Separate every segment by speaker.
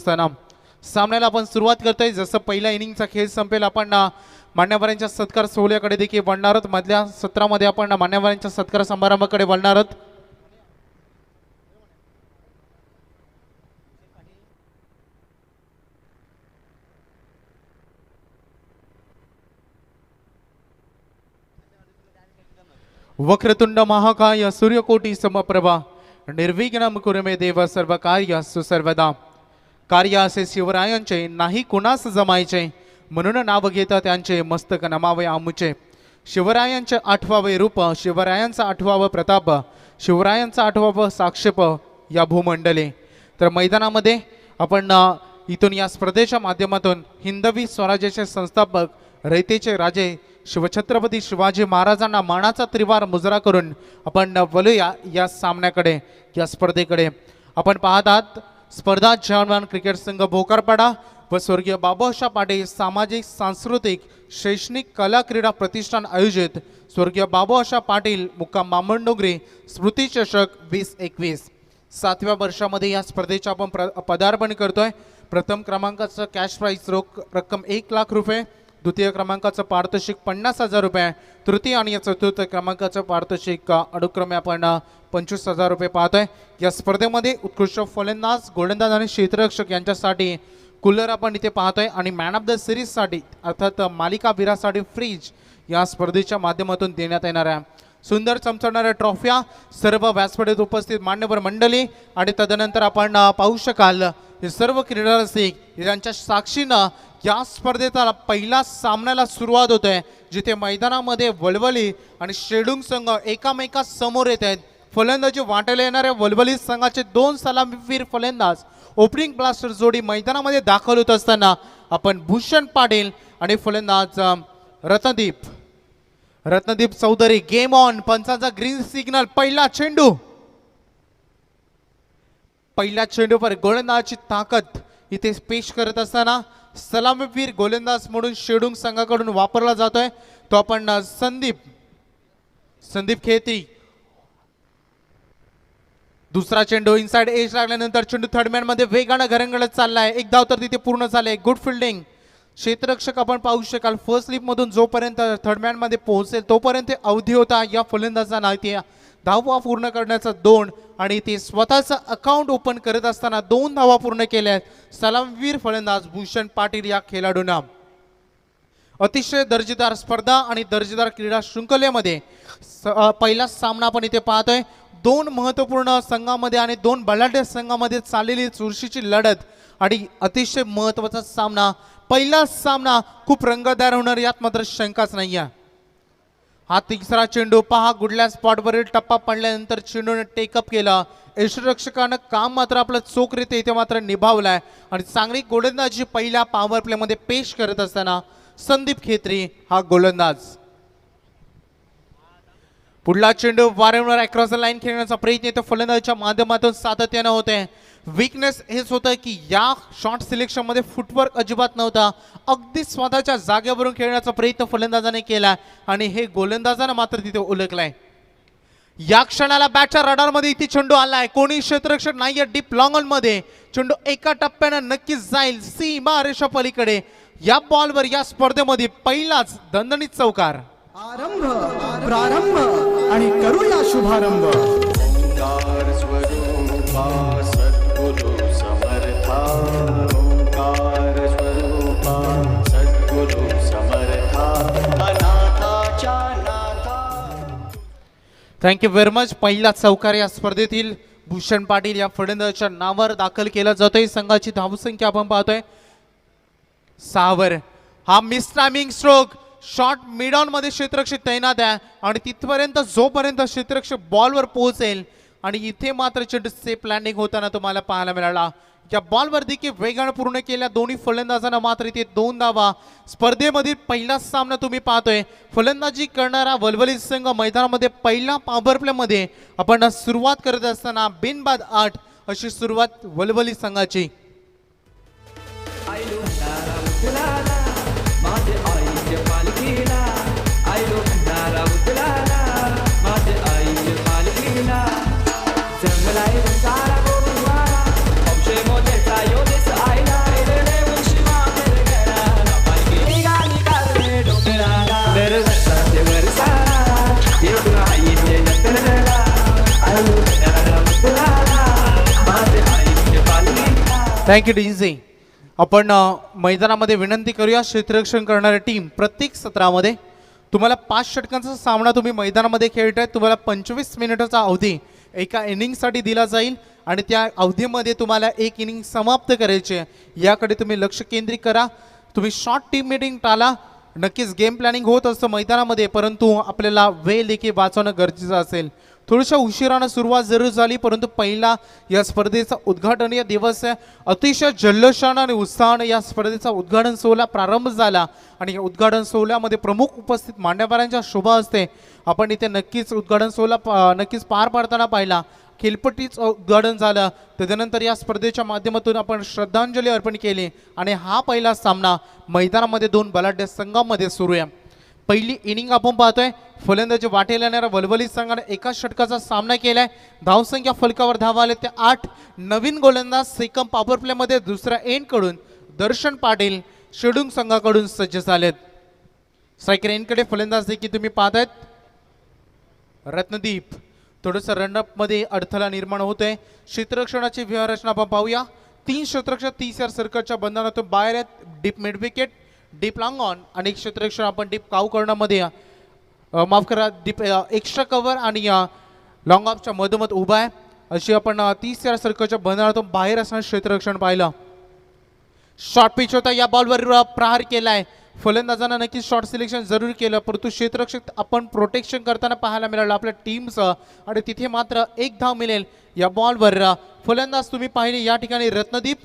Speaker 1: असताना सामन्याला आपण सुरुवात करतोय. जसं पहिल्या इनिंगचा खेळ संपेल आपण मान्यवरांच्या सत्कार सोहळ्याकडे देखील वळणार आहोत. मधल्या सत्रामध्ये आपण मान्यवरांच्या सत्कार समारंभाकडे वळणार आहोत. वक्रतुंड महाकाय सूर्यकोटी समप्रभा निर्विघ्नं कुरु मे देव सर्व कार्येषु सर्वदा. कार्य असे शिवरायांचे नाही कुणास जमायचे, म्हणून नाव घेता त्यांचे मस्तक नमावे आमुचे. शिवरायांचे आठवावे रूप, शिवरायांचा आठवावा प्रताप, शिवरायांचा आठवावा साक्षेप या भूमंडले. तर मैदानामध्ये आपण इथून या स्पर्धेच्या माध्यमातून हिंदवी स्वराज्याचे संस्थापक रयतेचे राजे शिवछत्रपती शिवाजी महाराजांना मानाचा त्रिवार मुजरा करून आपण वळूया या सामन्याकडे, या स्पर्धेकडे. आपण पाहत आहात स्पर्धा जवान क्रिकेट संघ भोकरपाडा व स्वर्गीय बाबूशा पाटील सामाजिक सांस्कृतिक शैक्षणिक कला क्रीडा प्रतिष्ठान आयोजित स्वर्गीय बाबूशा पाटील मुक्काम बामणडोंगरी स्मृती चषक 2021 7व्या वर्षामध्ये या स्पर्धेचे आपण पदार्पण करतोय. प्रथम क्रमांकाचं कॅश प्राइज रोख रक्कम 1 लाख रुपये, द्वितीय क्रमांकाचं पारितोषिक 50,000 रुपये, तृतीय आणि चतुर्थ क्रमांकाचं पारितोषिक अनुक्रमे आपण 25,000 रुपये पाहतोय. या स्पर्धेमध्ये उत्कृष्ट फलंदाज, गोलंदाज आणि क्षेत्ररक्षक यांच्यासाठी कूलर आपण इथे पाहतोय आणि मॅन ऑफ द सिरीजसाठी अर्थात मालिकावीरासाठी फ्रीज या स्पर्धेच्या माध्यमातून देण्यात येणार आहे. सुंदर चमचमणाऱ्या ट्रॉफ्या सर्व व्यासपीठात उपस्थित मान्यवर मंडळी आणि तदनंतर आपण पाहू शकाल हे सर्व क्रीडा रसिक यांच्या साक्षीनं या स्पर्धेचा पहिला सामन्याला सुरुवात होते, जिथे मैदानामध्ये वलवली आणि शेडुंग संघ एकामेका समोर येत आहेत. फलंदाजी वाटायला येणाऱ्या वलवली संघाचे 2 सलामीवीर फलंदाज ओपनिंग ब्लास्टर जोडी मैदानामध्ये दाखल होत असताना आपण भूषण पाटील आणि फलंदाज रत्नदीप चौधरी गेम ऑन. पंचाचा ग्रीन सिग्नल. पहिला चेंडूवर गोलंदाजाची ताकद इथे पेश करत असताना सलामीवीर गोलंदाज म्हणून शेडुंग संघाकडून वापरला जातोय तो आपण संदीप खेती. दुसरा चेंडू इनसाइड एज लागल्यानंतर चेंडू थर्डमॅन मध्ये वेगानं घरंगळत चाललाय. एक धाव तर तिथे पूर्ण झाले. Good fielding. क्षेत्ररक्षक आपण पाहू शकाल फर्स्ट स्लिप मधून जोपर्यंत थर्डमॅन मध्ये पोहोचेल तोपर्यंत अवधी होता या फलंदाजांना इथे धावा पूर्ण करण्याचा 2 आणि ते स्वतःचं अकाउंट ओपन करत असताना 2 धावा पूर्ण केल्या. सलामवीर फलंदाज भूषण पाटील या खेळाडूंना अतिशय दर्जेदार स्पर्धा आणि दर्जेदार क्रीडा शृंखलेमध्ये पहिला सामना आपण इथे पाहतोय. 2 महत्त्वपूर्ण संघामध्ये आणि 2 बलाढ्य संघामध्ये चाललेली चुरशीची लढत आणि अतिशय महत्त्वाचा सामना. पहिला सामना खूप रंगतदार होणार यात मात्र शंकाच नाही आहे. हा तिसरा चेंडू पहा गुडल्या स्पॉटवरील टप्पा पडल्यानंतर चेंडूने टेकअप केला. यष्टिरक्षकानं काम मात्र आपलं चोखरीते इथे मात्र निभावलाय आणि चांगली गोलंदाजी पहिल्या पॉवर प्ले मध्ये पेश करत असताना संदीप खेत्री हा गोलंदाज. पुढला चेंडू वारंवार अक्रॉस द लाईन खेळण्याचा प्रयत्न इथे फलंदाजीच्या माध्यमातून सातत्यानं होते. वीकनेस हेच होतं की या शॉट सिलेक्शन मध्ये फुटवर्क अजिबात नव्हता. अगदी स्वतःच्या जागेवरून खेळण्याचा प्रयत्न फलंदाजाने केला आणि हे गोलंदाजाने मात्र तिथे उलगलाय. या क्षणाला बॅटच्या रडार मध्ये इथे चेंडू आलाय. कोणी क्षेत्ररक्षक नाहीये डीप लॉंग ऑन मध्ये. चेंडू एका टप्प्यानं नक्कीच जाईल सीमा रेषा पलीकडे. या बॉलवर या स्पर्धेमध्ये पहिलाच दणदणीत चौकार.
Speaker 2: प्रारंभ आणि करूया शुभारंभ. सद्गुरु समर्था ओंकार स्वरूपा सद्गुरु समर्था अनाथाच्या नाथा.
Speaker 1: Thank you very much. पहिला चौकार या स्पर्धेतील भूषण पाटील या फलंदाजाच्या नावावर दाखल केला जातोय. संघाची धावसंख्या आपण पाहतोय 6 वर. हा miss timing stroke shot mid on मध्ये क्षेत्ररक्षक तैनात आहे आणि तिथपर्यंत जोपर्यंत क्षेत्ररक्षक बॉलवर पोहोचेल आणि इथे मात्र चेंडू सेफ लँडिंग होताना तुम्हाला पाहायला मिळाला. या बॉलवर देखील वेगानं पूर्ण केल्या दोन्ही फलंदाजांना मात्र इथे 2 धावा. स्पर्धेमधील पहिला सामना तुम्ही पाहतोय. फलंदाजी करणारा वलवली संघ मैदानामध्ये पहिला पॉवर प्ले मध्ये आपण सुरुवात करत असताना बिनबाद 8 अशी सुरुवात वलवली संघाची.
Speaker 3: जंगलाय सारा गोविंदवारा औषे मोठे योदेस आहे
Speaker 1: थँक्यू डीजे. आपण मैदानामध्ये विनंती करूया क्षेत्ररक्षण करणारी टीम प्रत्येक सत्रामध्ये तुम्हाला 5 षटकांचा सामना तुम्ही मैदानामध्ये खेळताय. तुम्हाला 25 मिनिटाचा अवधी एका इनिंगसाठी दिला जाईल आणि त्या अवधीमध्ये तुम्हाला एक इनिंग समाप्त करायची आहे. याकडे तुम्ही लक्ष केंद्रित करा. तुम्ही शॉर्ट टीम मीटिंग टाळा. नक्कीच गेम प्लॅनिंग होत असतं मैदानामध्ये, परंतु आपल्याला वेळ देखील वाचवणं गरजेचं असेल. थोड्याशा उशिरानं सुरुवात जरूर झाली, परंतु पहिला या स्पर्धेचा उद्घाटनीय दिवस आहे. अतिशय जल्लोषानं आणि उत्साहानं या स्पर्धेचा उद्घाटन सोहळा प्रारंभ झाला आणि या उद्घाटन सोहळ्यामध्ये प्रमुख उपस्थित मान्यवरांच्या शुभ हस्ते आपण इथे नक्कीच उद्घाटन सोहळा नक्कीच पार पाडताना पाहिला. खेळपट्टीच उद्घाटन झालं. त्याच्यानंतर या स्पर्धेच्या माध्यमातून आपण श्रद्धांजली अर्पण केली आणि हा पहिला सामना मैदानामध्ये 2 बलाढ्य संघांमध्ये सुरू आहे. पहिली इनिंग आपण पाहतोय. फलंदाजी वाटेल येणाऱ्या वलवली संघाने एका षटकाचा सामना केलाय. धावसंख्या फलकावर धावा आले ते 8. नवीन गोलंदाज सेकंड पॉवर प्लेमध्ये दुसऱ्या एंड कडून दर्शन पाटील शेडुंग संघाकडून सज्ज झालेत. स्ट्रायकर एंडकडे फलंदाज देखील तुम्ही पाहतायत रत्नदीप. थोडंसं रनअप मध्ये अडथळा निर्माण होतोय. क्षेत्ररक्षणाची व्यूहरचना आपण पाहूया. 3 क्षेत्ररक्षक 30 सर्कलच्या बंधनातून बाहेर आहेत. Deep mid wicket, deep long on आणि क्षेत्ररक्षण आपण डीप काऊ करण्यामध्ये माफ करा डीप एक्स्ट्रा कव्हर आणि लॉंग ऑफच्या मधोमध उभा आहे. अशी आपण 30 सर्कलच्या बंधनातून बाहेर असणारं क्षेत्ररक्षण पाहिलं. शॉर्ट पिच होता. या बॉलवर प्रहार केलाय. फलंदाजांना नक्कीच शॉर्ट सिलेक्शन जरूर केलं, परंतु क्षेत्ररक्षक आपण प्रोटेक्शन करताना पाहायला मिळालं आपल्या टीमचं आणि तिथे मात्र 1 धाव मिळेल या बॉलवर. फलंदाज तुम्ही पाहिले या ठिकाणी रत्नदीप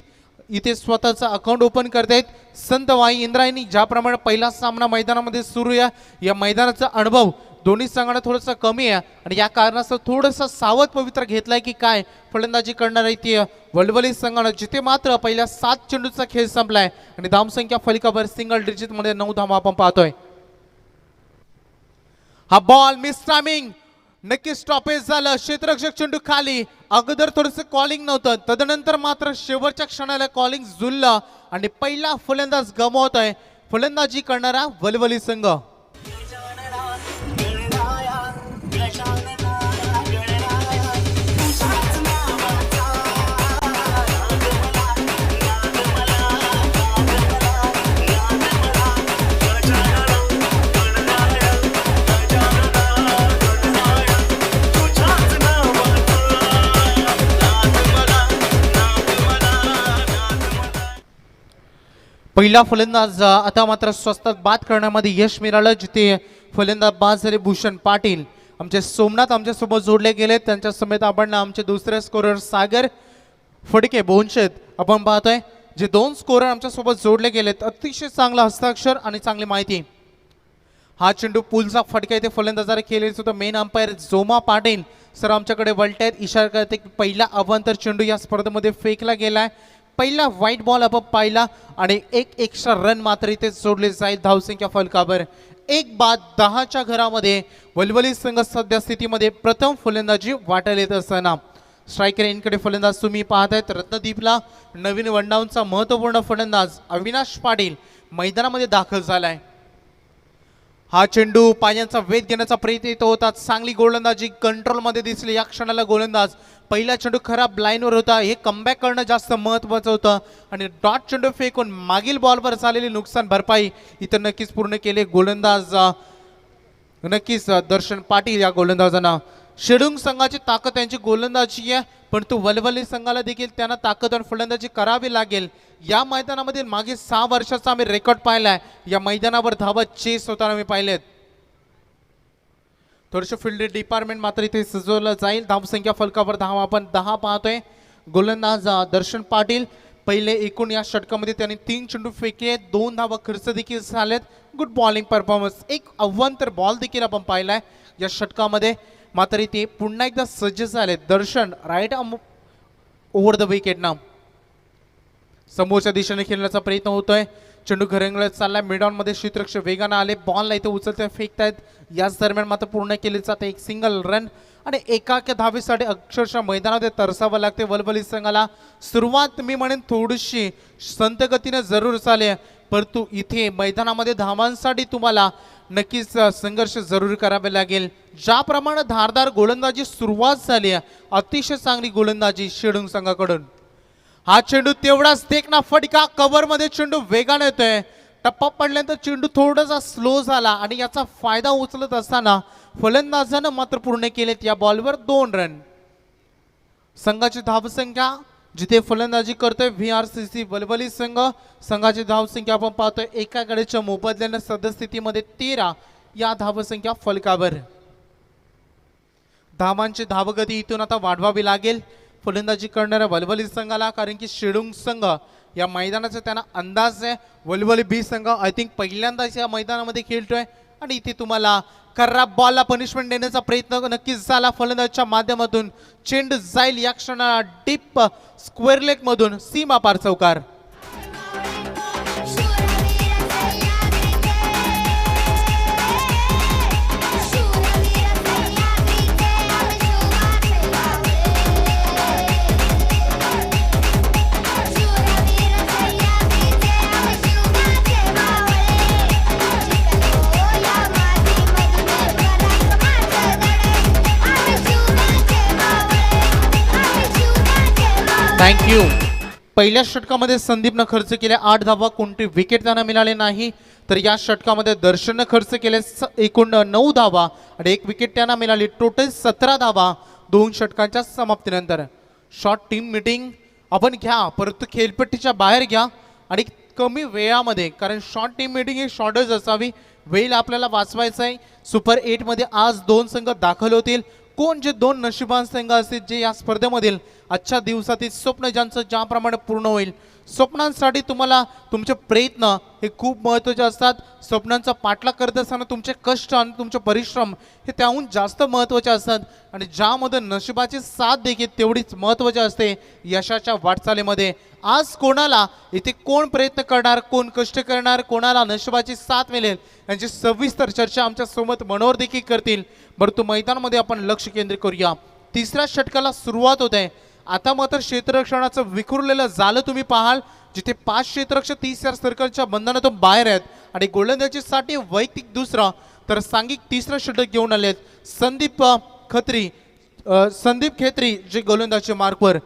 Speaker 1: इथे स्वतःचा अकाउंट ओपन करतायत. संतवाई इंद्रायणी ज्याप्रमाणे पहिला सामना मैदानामध्ये सुरू आहे, या मैदानाचा अनुभव दोन्ही संघांना थोडासा कमी आहे आणि या कारणास्तव थोडंसं सावध पवित्र घेतलाय की काय फलंदाजी करणार आहे ती वलवली संघानं, जिथे मात्र पहिल्या 7 चेंडूचा खेळ संपलाय आणि धावसंख्या फलकावर सिंगल डिजिट मध्ये 9 धावा आपण पाहतोय. हा बॉल मिस टायमिंग, नक्की स्टॉपेज झालं. क्षेत्ररक्षक चेंडू खाली. अगोदर थोडंसं कॉलिंग नव्हतं, तदनंतर मात्र शेवटच्या क्षणाला कॉलिंग जुळलं आणि पहिला फलंदाज गमावतोय फलंदाजी करणारा वलवली संघ. पहिला फलंदाज आता मात्र स्वस्तात बाद करण्यामध्ये यश मिळालं, जिथे फलंदाज बाद झाले भूषण पाटील. आमचे सोमनाथ आमच्यासोबत जोडले गेले. त्यांच्या समेत आपण आमचे दुसरे स्कोरर सागर फडके बोनशेत आपण पाहतोय, जे 2 स्कोरर आमच्यासोबत जोडले गेलेत. अतिशय चांगला हस्ताक्षर आणि चांगली माहिती. हा चेंडू पुलचा फटका इथे फलंदाजाने केले सुद्धा मेन अंपायर जोमा पाटील सर आमच्याकडे वळतायत. इशारा करते की पहिला अवांतर चेंडू या स्पर्धेमध्ये फेकला गेलाय. पहिला व्हाईट बॉल आपण पाहिला आणि 1 एक्स्ट्रा रन मात्र इथे सोडले जाईल धावसंख्या फलकावर. 1 बाद 10च्या घरामध्ये वलवली संघ सध्या स्थितीमध्ये प्रथम फलंदाजी वाटायला येत असताना स्ट्रायकर इनकडे फलंदाज तुम्ही पाहतायत रत्नदीपला. नवीन वनडाऊनचा महत्वपूर्ण फलंदाज अविनाश पाटील मैदानामध्ये दाखल झालाय. हा चेंडू पायांचा वेध घेण्याचा प्रयत्न येत होता. चांगली गोलंदाजी कंट्रोलमध्ये दिसली. या क्षणाला गोलंदाज पहिला चेंडू खराब लाईनवर होता, हे कमबॅक करणं जास्त महत्त्वाचं होतं आणि डॉट चेंडू फेकून मागील बॉलवर झालेली नुकसान भरपाई इथं नक्कीच पूर्ण केले गोलंदाज नक्कीच दर्शन पाटील. या गोलंदाजांना शेडुंग संघाची ताकद त्यांची गोलंदाजी आहे, परंतु वलवली संघाला देखील त्यांना ताकद आणि फलंदाजी करावी लागेल. या मैदानामध्ये मागे 6 वर्षाचा आम्ही रेकॉर्ड पाहिलाय. या मैदानावर धावत चेस होताना मी पाहिलेत. थोडंसं फील्ड डिपार्टमेंट मात्र इथे सजवलं जाईल. धावसंख्या फलकावर धावा आपण 10 पाहतोय. गोलंदाज दर्शन पाटील पहिले एकूण या षटकामध्ये त्यांनी 3 चेंडू फेकले, 2 धावा खर्च देखील झालेत. Good bowling performance. एक अव्वंतर बॉल देखील आपण पाहिलाय या षटकामध्ये. मात्र इथे पुन्हा एकदा सज्ज झाले दर्शन राईट ओव्हर द विकेट ना समोरच्या दिशेने खेळण्याचा प्रयत्न होतोय. चेंडू घरंगळत चाललाय. मिडऑन मध्ये क्षेत्ररक्षक वेगानं आले. बॉलला इथे उचलते फेकतायत. याच दरम्यान मात्र पूर्ण केले जाते एक सिंगल रन आणि एकाक्या धावेसाठी अक्षरशः मैदानामध्ये तरसावं लागते वलवली संघाला. सुरुवात मी म्हणेन थोडीशी संत गतीने जरूर चालली, परंतु इथे मैदानामध्ये धावांसाठी तुम्हाला नक्कीच संघर्ष जरूर करावे लागेल. ज्याप्रमाणे धारदार गोलंदाजी सुरुवात झाली आहे, अतिशय चांगली गोलंदाजी शेडुंग संघाकडून. हा चेंडू तेवढाच देखना फटका कव्हर मध्ये चेंडू वेगाने येतोय. टप्पा पडल्यानंतर चेंडू थोडासा स्लो झाला आणि याचा फायदा उचलत असताना फलंदाजानं मात्र पूर्ण केलेत या बॉलवर 2 रन. संघाची धावसंख्या जिथे फलंदाजी करतोय VRCC वलवली संघ, संघाची धावसंख्या आपण पाहतोय एका गड्याच्या मोबदल्याने सद्यस्थितीमध्ये 13 या धावसंख्या फलकावर. धावांची धावगती इथून आता वाढवावी लागेल फलंदाजी करणाऱ्या वलवली संघाला, कारण की शिडुंग संघ या मैदानाचा त्यांना अंदाज आहे. वलवली बी संघ आय थिंक पहिल्यांदाच या मैदानामध्ये खेळतोय आणि इथे तुम्हाला खराब बॉलला पनिशमेंट देण्याचा प्रयत्न नक्कीच झाला फलंदाजच्या माध्यमातून. चेंडू जाईल या क्षणाला डीप स्क्वेअर लेग मधून सीमा पार चौकार. थँक्यू. पहिल्या षटकामध्ये संदीपनं खर्च केल्या 8 धावा, कोणती विकेट त्यांना मिळाले नाही. तर या षटकामध्ये दर्शननं खर्च केले एकूण 9 धावा आणि 1 विकेट त्यांना मिळाली. टोटल 17 धावा 2 षटकांच्या समाप्तीनंतर. शॉर्ट टीम मीटिंग आपण घ्या, परंतु खेळपट्टीच्या बाहेर घ्या आणि कमी वेळामध्ये, कारण शॉर्ट टीम मीटिंग ही शॉर्टच असावी. वेळ आपल्याला वाचवायचा आहे. सुपर 8 मध्ये आज 2 संघ दाखल होतील. कोण जे 2 नशिबान संघ असतील जे या स्पर्धेमधील आजच्या दिवसातील स्वप्न ज्यांचं ज्याप्रमाणे पूर्ण होईल. स्वप्नांसाठी तुम्हाला तुमचे प्रयत्न हे खूप महत्त्वाचे असतात. स्वप्नांचा पाठलाग करत असताना तुमचे कष्ट आणि तुमचे परिश्रम हे त्याहून जास्त महत्त्वाचे असतात आणि ज्यामध्ये नशिबाची साथ देखील तेवढीच महत्त्वाची असते यशाच्या वाटचालीमध्ये. आज कोणाला इथे कोण प्रयत्न करणार, कोण कष्ट करणार, कोणाला नशिबाची साथ मिळेल यांची सविस्तर चर्चा आमच्या सोबत मनोहर देखील करतील. परंतु मैदानामध्ये आपण लक्ष केंद्रित करूया. तिसऱ्या षटकाला सुरुवात होत आहे. आता मात्र क्षेत्ररक्षणाचं विखुरलेलं जालं तुम्ही पाहाल, जिथे 5 क्षेत्ररक्षक 30 सर्कलच्या बंधनातून बाहेर आहेत आणि गोलंदाजीसाठी वैयक्तिक दुसरा तर सांघिक तिसरं षटक घेऊन आलेत संदीप खेत्री जे गोलंदाजी मार्कवर.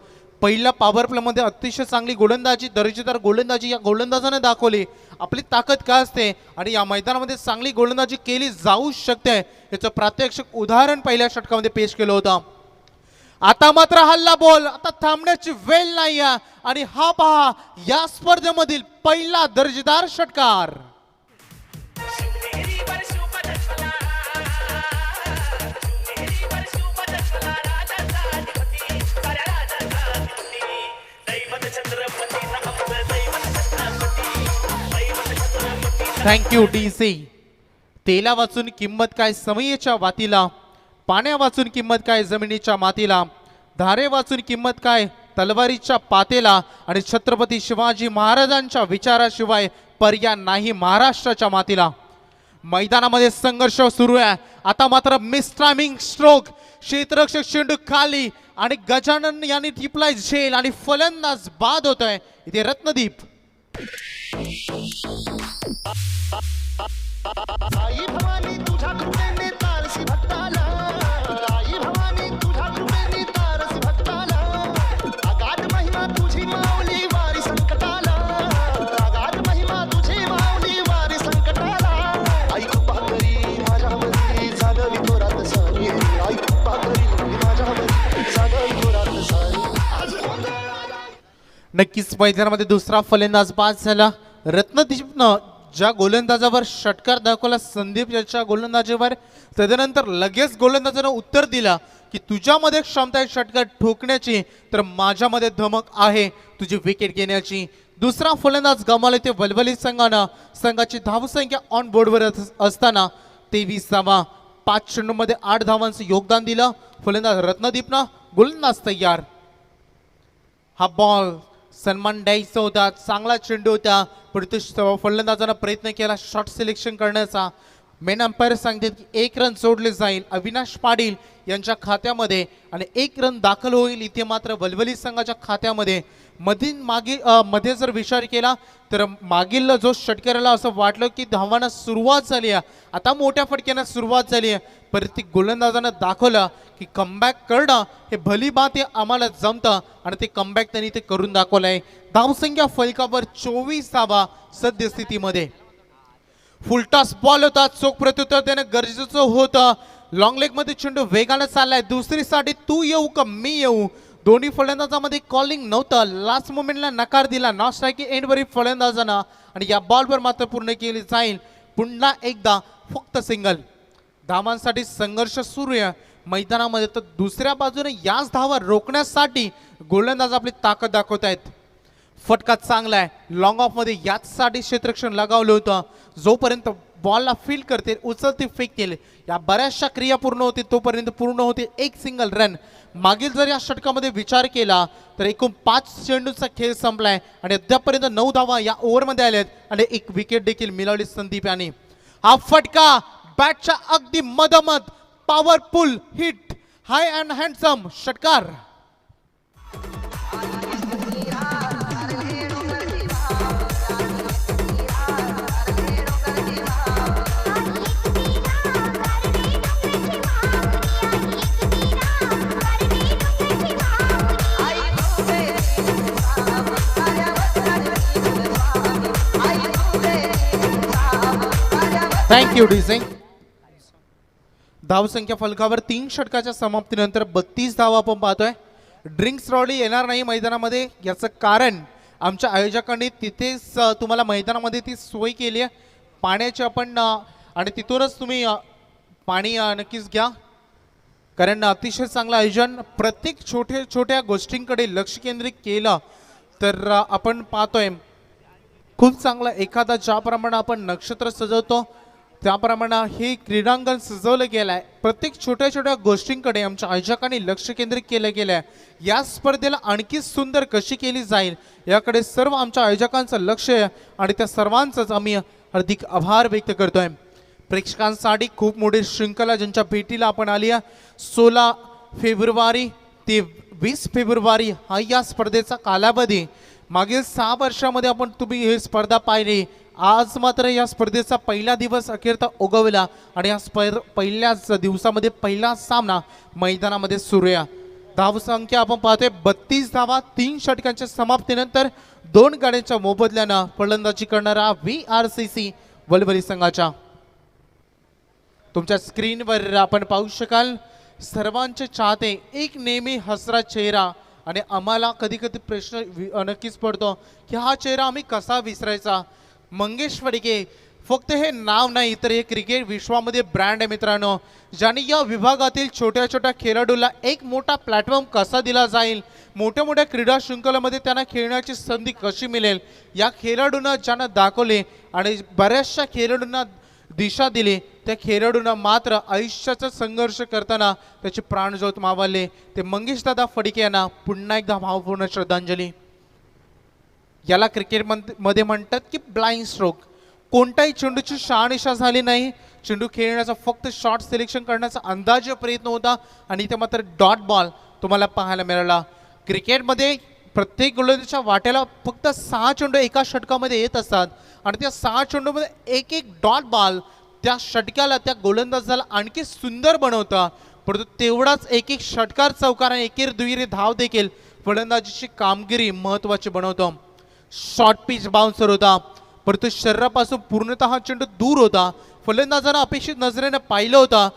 Speaker 1: पहिल्या पॉवर प्लेमध्ये अतिशय चांगली गोलंदाजी, दर्जेदार गोलंदाजी या गोलंदाजाने दाखवली आपली ताकद काय असते आणि या मैदानामध्ये चांगली गोलंदाजी केली जाऊ शकते याचं प्रात्यक्षिक उदाहरण पहिल्या षटकामध्ये पेश केलं होतं. आता मात्र हल्ला बॉल, आता थांबण्याची वेळ नाही आणि हा पहा या स्पर्धेमधील पहिला दर्जेदार षटकार. Thank you DC. तेला वाचून किंमत काय समयेच्या वातीला, पाण्या वाचून किंमत काय जमिनीच्या मातीला, धारे वाचून किंमत काय तलवारीच्या पातेला आणि छत्रपती शिवाजी महाराजांच्या विचाराशिवाय पर्याय नाही महाराष्ट्राच्या मातीला. मैदानामध्ये संघर्ष सुरू आहे. आता मात्र मिस्ट्रामिंग स्ट्रोक, क्षेत्ररक्षक चेंडू खाली आणि गजानन यांनी टिपलाय झेल आणि फलंदाज बाद होतोय इथे रत्नदीप.
Speaker 3: आई भवानी तुझ्या कृपेने तारसी भक्ताला, आई भवानी तुझ्या कृपेने तारसी भक्ताला, अगाध महिमा तुझी माऊली वारी संकटाला, अगाध महिमा तुझी माऊली वारी संकटाला. आई कृपा करी माझ्यावरी जागवी थोरात सारी, आई कृपा करी माझ्यावरी जागवी थोरात सारी.
Speaker 1: नक्कीच मैदानामध्ये दुसरा फलंदाज बाद झाला. रत्नदीपनं ज्या गोलंदाजावर षटकार दाखवला संदीप याच्या गोलंदाजीवर, तदनंतर लगेच गोलंदाजानं उत्तर दिला की तुझ्यामध्ये क्षमता आहे षटकार ठोकण्याची, तर माझ्यामध्ये धमक आहे तुझी विकेट घेण्याची. दुसरा फलंदाज गमावला ते वलवली संघानं. संघाची धावसंख्या ऑन बोर्डवर असताना 23 धावा, 5 चेंडूमध्ये 8 धावांचं योगदान दिलं. फलंदाज रत्नदीपनं, गोलंदाज तयार. हा बॉल सन्मान द्यायचा होता, चांगला चेंडू होता, परंतु फलंदाजानं प्रयत्न केला शॉट सिलेक्शन करण्याचा. मेन अंपायर सांगतात की 1 रन सोडले जाईल अविनाश पाटील यांच्या खात्यामध्ये आणि 1 रन दाखल होईल इथे मात्र वलवली संघाच्या खात्यामध्ये. मध्ये जर विचार केला तर मागील जो षटकाराला असं वाटलं की धावांना सुरुवात झाली आहे, आता मोठ्या फटक्यानं सुरुवात झाली आहे, परत गोलंदाजानं दाखवलं की कमबॅक करणं हे भली बात आहे, आम्हाला जमतं आणि ते कमबॅक त्यांनी ते करून दाखवलं आहे. धावसंख्या फलकावर 24 धावा सद्यस्थितीमध्ये. फुलटॉस बॉल होता, चोख प्रत्युत्तर देणं गरजेचं होतं. लॉंग लेग मध्ये चेंडू वेगाने चाललाय, दुसरी साठी तू येऊ का मी येऊ, दोन्ही फलंदाजामध्ये कॉलिंग नव्हतं. लास्ट मोमेंटला नकार दिला नॉट स्ट्राईक एंडवरील फलंदाजांना आणि या बॉलवर मात्र पूर्ण केली जाईल पुन्हा एकदा फक्त सिंगल. धावांसाठी संघर्ष सुरू आहे मैदानामध्ये, तर दुसऱ्या बाजूने याच धावा रोखण्यासाठी गोलंदाज आपली ताकद दाखवत आहेत. फटका चांगला आहे, लॉंग ऑफ मध्ये याचसाठी क्षेत्ररक्षण लगावलं होतं. जोपर्यंत बॉलला फील्ड करतील उचलते फेकतील या बऱ्याचशा क्रिया पूर्ण होतील तोपर्यंत पूर्ण होते एक सिंगल रन. मागील जर या षटकामध्ये विचार केला तर एकूण 5 चेंडूचा खेळ संपलाय आणि अद्यापर्यंत 9 धावा या ओव्हरमध्ये आल्यात आणि एक विकेट देखील मिळवली संदीप यांनी. हा फटका बॅटच्या अगदी मधोमध, powerful hit, high and handsome षटकार. Thank you DJ. धावसंख्या फलकावर 3 षटकाच्या समाप्तीनंतर 32 धावा आपण पाहतोय. ड्रिंक्स रॉली येणार नाही मैदानामध्ये, याचं कारण आमच्या आयोजकांनी तिथेच तुम्हाला मैदानामध्ये ती सोय केली आहे पाण्याची आपण आणि तिथूनच तुम्ही पाणी नक्कीच घ्या, कारण अतिशय चांगलं आयोजन. प्रत्येक छोट्या गोष्टींकडे लक्ष केंद्रित केलं तर आपण पाहतोय खूप चांगला. एखादा ज्याप्रमाणे आपण नक्षत्र सजवतो त्याप्रमाणे हे क्रीडांगण सजवलं गेलं आहे. प्रत्येक छोट्या गोष्टींकडे आमच्या आयोजकांनी लक्ष केंद्रित केलं गेलं आहे. या स्पर्धेला आणखी सुंदर कशी केली जाईल याकडे सर्व आमच्या आयोजकांचं लक्ष आहे आणि त्या सर्वांचंच आम्ही हार्दिक आभार व्यक्त करतोय. प्रेक्षकांसाठी खूप मोठी शृंखला ज्यांच्या भेटीला आपण आली आहे. 16 फेब्रुवारी ते 20 फेब्रुवारी हा या स्पर्धेचा कालावधी. मागील 6 वर्षामध्ये आपण तुम्ही ही स्पर्धा पाहिली. आज मात्र या स्पर्धेचा पहिला दिवस अखेरता उगवला आणि या पहिल्याच दिवसामध्ये पहिला सामना मैदानामध्ये सुरू आहे. धावसंख्या आपण पाहतोय 32 धावा 3 षटकांच्या समाप्तीनंतर 2 गाड्यांच्या मोबदल्यानं फलंदाजी करणारा VRCC वलवली संघाच्या. तुमच्या स्क्रीनवर आपण पाहू शकाल सर्वांचे चाहते, एक नेहमी हसरा चेहरा आणि आम्हाला कधी कधी प्रश्न नक्कीच पडतो की हा चेहरा आम्ही कसा विसरायचा. मंगेश फडके फक्त हे नाव नाही तर हे क्रिकेट विश्वामध्ये ब्रँड आहे मित्रांनो, ज्यांनी या विभागातील छोट्या खेळाडूला एक मोठा प्लॅटफॉर्म कसा दिला जाईल, मोठ्या क्रीडा शृंखलेमध्ये त्यांना खेळण्याची संधी कशी मिळेल, या खेळाडूंना ज्यांना दाखवले आणि बऱ्याचशा खेळाडूंना दिशा दिली, त्या खेळाडूंना मात्र आयुष्याचा संघर्ष करताना त्याचे प्राणज्योत मावळले ते मंगेश दादा फडके यांना पुन्हा एकदा भावपूर्ण श्रद्धांजली. याला क्रिकेटमध्ये म्हणतात की ब्लाइंड स्ट्रोक. कोणत्याही चेंडूची शहानिशा झाली नाही, चेंडू खेळण्याचा फक्त शॉट सिलेक्शन करण्याचा अंदाजे प्रयत्न होता आणि इथे मात्र डॉट बॉल तुम्हाला पाहायला मिळाला. क्रिकेटमध्ये प्रत्येक गोलंदाजाच्या वाट्याला फक्त 6 चेंडू एका षटकामध्ये येत असतात आणि त्या 6 चेंडूमध्ये एक डॉट बॉल त्या षटकाला त्या गोलंदाजाला आणखी सुंदर बनवता, परंतु तेवढाच एक षटकार चौकार आणि एकेर दुहेरी धाव देखील फलंदाजीची कामगिरी महत्त्वाची बनवतो. शॉर्ट पिच बाउन्सर होता, परंतु शरीरापासून पूर्णतः चेंडू दूर होता. फलंदाजांना अपेक्षित नजरेने पाहिलं होतं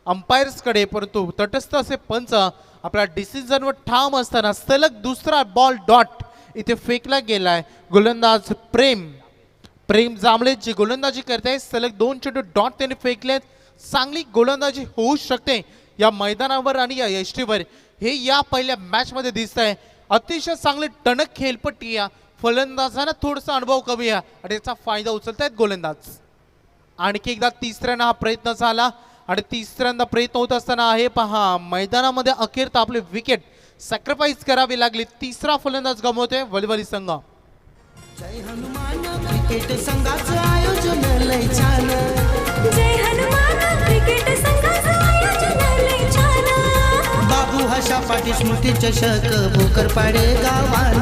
Speaker 1: अंपायर्सकडे, परंतु तटस्थ असे पंच आपल्या डिसिजनवर ठाम असताना सलग दुसरा बॉल डॉट इथे फेकला गेलाय. गोलंदाज प्रेम जांभळे जी गोलंदाजी करताय, सलग 2 चेंडू डॉट त्यांनी फेकलेत. चांगली गोलंदाजी होऊ शकते या मैदानावर आणि या यष्टीवर, हे या पहिल्या मॅच मध्ये दिसत आहे. अतिशय चांगली टणक खेळपट्टी आहे. फलंदाजांना थोडासा अनुभव कमी आहे आणि त्याचा फायदा उचलतायत गोलंदाज. आणखी एकदा तिसऱ्यांदा हा प्रयत्न झाला आणि तिसऱ्यांदा प्रयत्न होत असताना हे पहा मैदानामध्ये अखेर आपले विकेट सॅक्रिफाईस करावी लागली. तिसरा फलंदाज गमवतोय वलवली संघ.
Speaker 4: जय हनुमान क्रिकेट संघाचं आयोजन लय छान. जय हनुमान क्रिकेट संघाचं आयोजन लय छान.
Speaker 5: बाबू हशा पाटी स्मृती चषक भोकर पाडे गावान.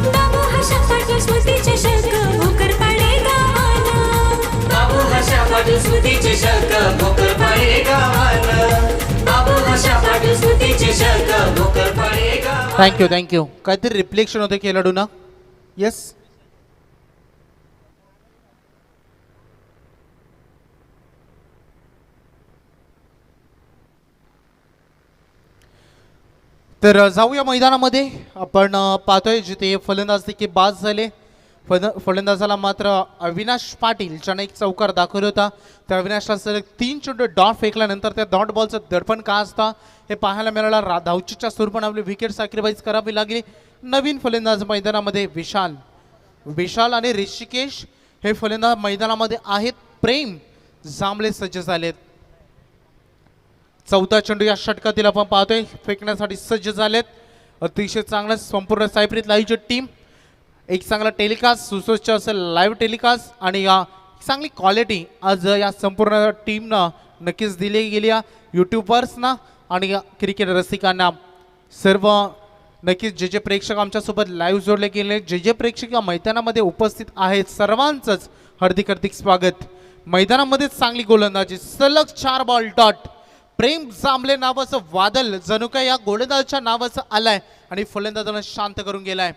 Speaker 4: बाबू हशा पाटील स्मृती चषक भोकरपाडे गावानं.
Speaker 6: बाबू हशा पाटील स्मृतीचे शक भोकरपाडे गावानं. बाबू हशा पाटील स्मृतीचे शक भोकरपाडे गावानं.
Speaker 1: Thank you thank you. काहीतरी रिफ्लेक्शन होते खेळाडूंना. येस. तर जाऊया मैदानामध्ये. आपण पाहतोय जिथे फलंदाज देखील बाद झाले. फलंदाजाला मात्र अविनाश पाटील ज्याने एक चौकार दाखवला होता त्या अविनाशला सलग 3 चेंडू डॉट फेकल्यानंतर त्या डॉट बॉलचं दडपण का असता हे पाहायला मिळालं. धावचीच्या स्वरूपाने आपली विकेट सॅक्रिफाईस करावी लागली. नवीन फलंदाज मैदानामध्ये विशाल आणि ऋषिकेश हे फलंदाज मैदानामध्ये आहेत. प्रेम जांभळे सज्ज झालेत. चौथा चेंडू या षटकातील आपण पाहतोय फेकण्यासाठी सज्ज झालेत. अतिशय चांगलं संपूर्ण सायप्रित लाईव्हची टीम. एक चांगला टेलिकास्ट सुसज्ज असेल लाईव्ह टेलिकास्ट आणि या चांगली क्वालिटी आज या संपूर्ण टीमनं नक्कीच दिली गेली यूट्यूबर्सना आणि क्रिकेट रसिकांना. सर्व नक्कीच जे प्रेक्षक आमच्यासोबत लाईव्ह जोडले गेले जे प्रेक्षक या मैदानामध्ये उपस्थित आहेत सर्वांचंच हार्दिक हार्दिक स्वागत. मैदानामध्ये चांगली गोलंदाजी सलग 4 बॉल डॉट. प्रेम जांभळे नावाचं वादळ जणू काय या गोलंदाजच्या नावाचं आलंय आणि फलंदाजाला शांत करून गेलाय.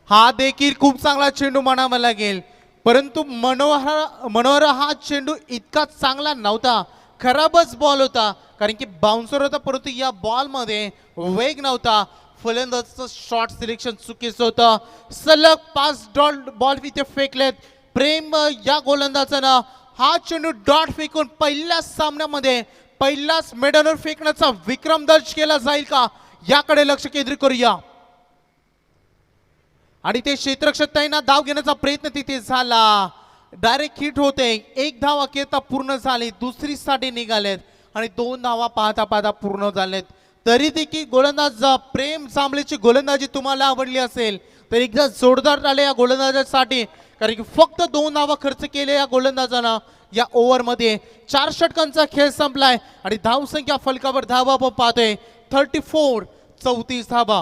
Speaker 1: हा देखील खूप चांगला चेंडू म्हणावा लागेल परंतु मनोहर हा चेंडू इतका चांगला नव्हता. खराबच बॉल होता कारण की बाउन्सर होता परंतु या बॉलमध्ये वेग नव्हता. फलंदाजाचं शॉट सिलेक्शन चुकीचं होतं. सलग 5 डॉट बॉल इथे फेकलेत. प्रेम या गोलंदाजानं हा चेंडू डॉट फेकून पहिल्याच सामन्यामध्ये पहिलाच मेडनवर फेकण्याचा विक्रम दर्ज केला जाईल का याकडे लक्ष केंद्रित करूया. आणि ते क्षेत्ररक्षक तैनात धाव घेण्याचा प्रयत्न तिथे झाला. डायरेक्ट हिट होते. 1 धाव अखेरता पूर्ण झाली. दुसरीसाठी निघालेत आणि 2 धावा पाहता पूर्ण झालेत. तरी देखील गोलंदाज प्रेम जांभळेची गोलंदाजी तुम्हाला आवडली असेल तर एकदा जोरदार आले या गोलंदाजासाठी कारण की फक्त 2 धावा खर्च केले या गोलंदाजानं. या ओव्हरमध्ये 4 षटकांचा खेळ संपलाय आणि धावसंख्या फलकावर धावा आपण पाहतोय 34. 34 धावा.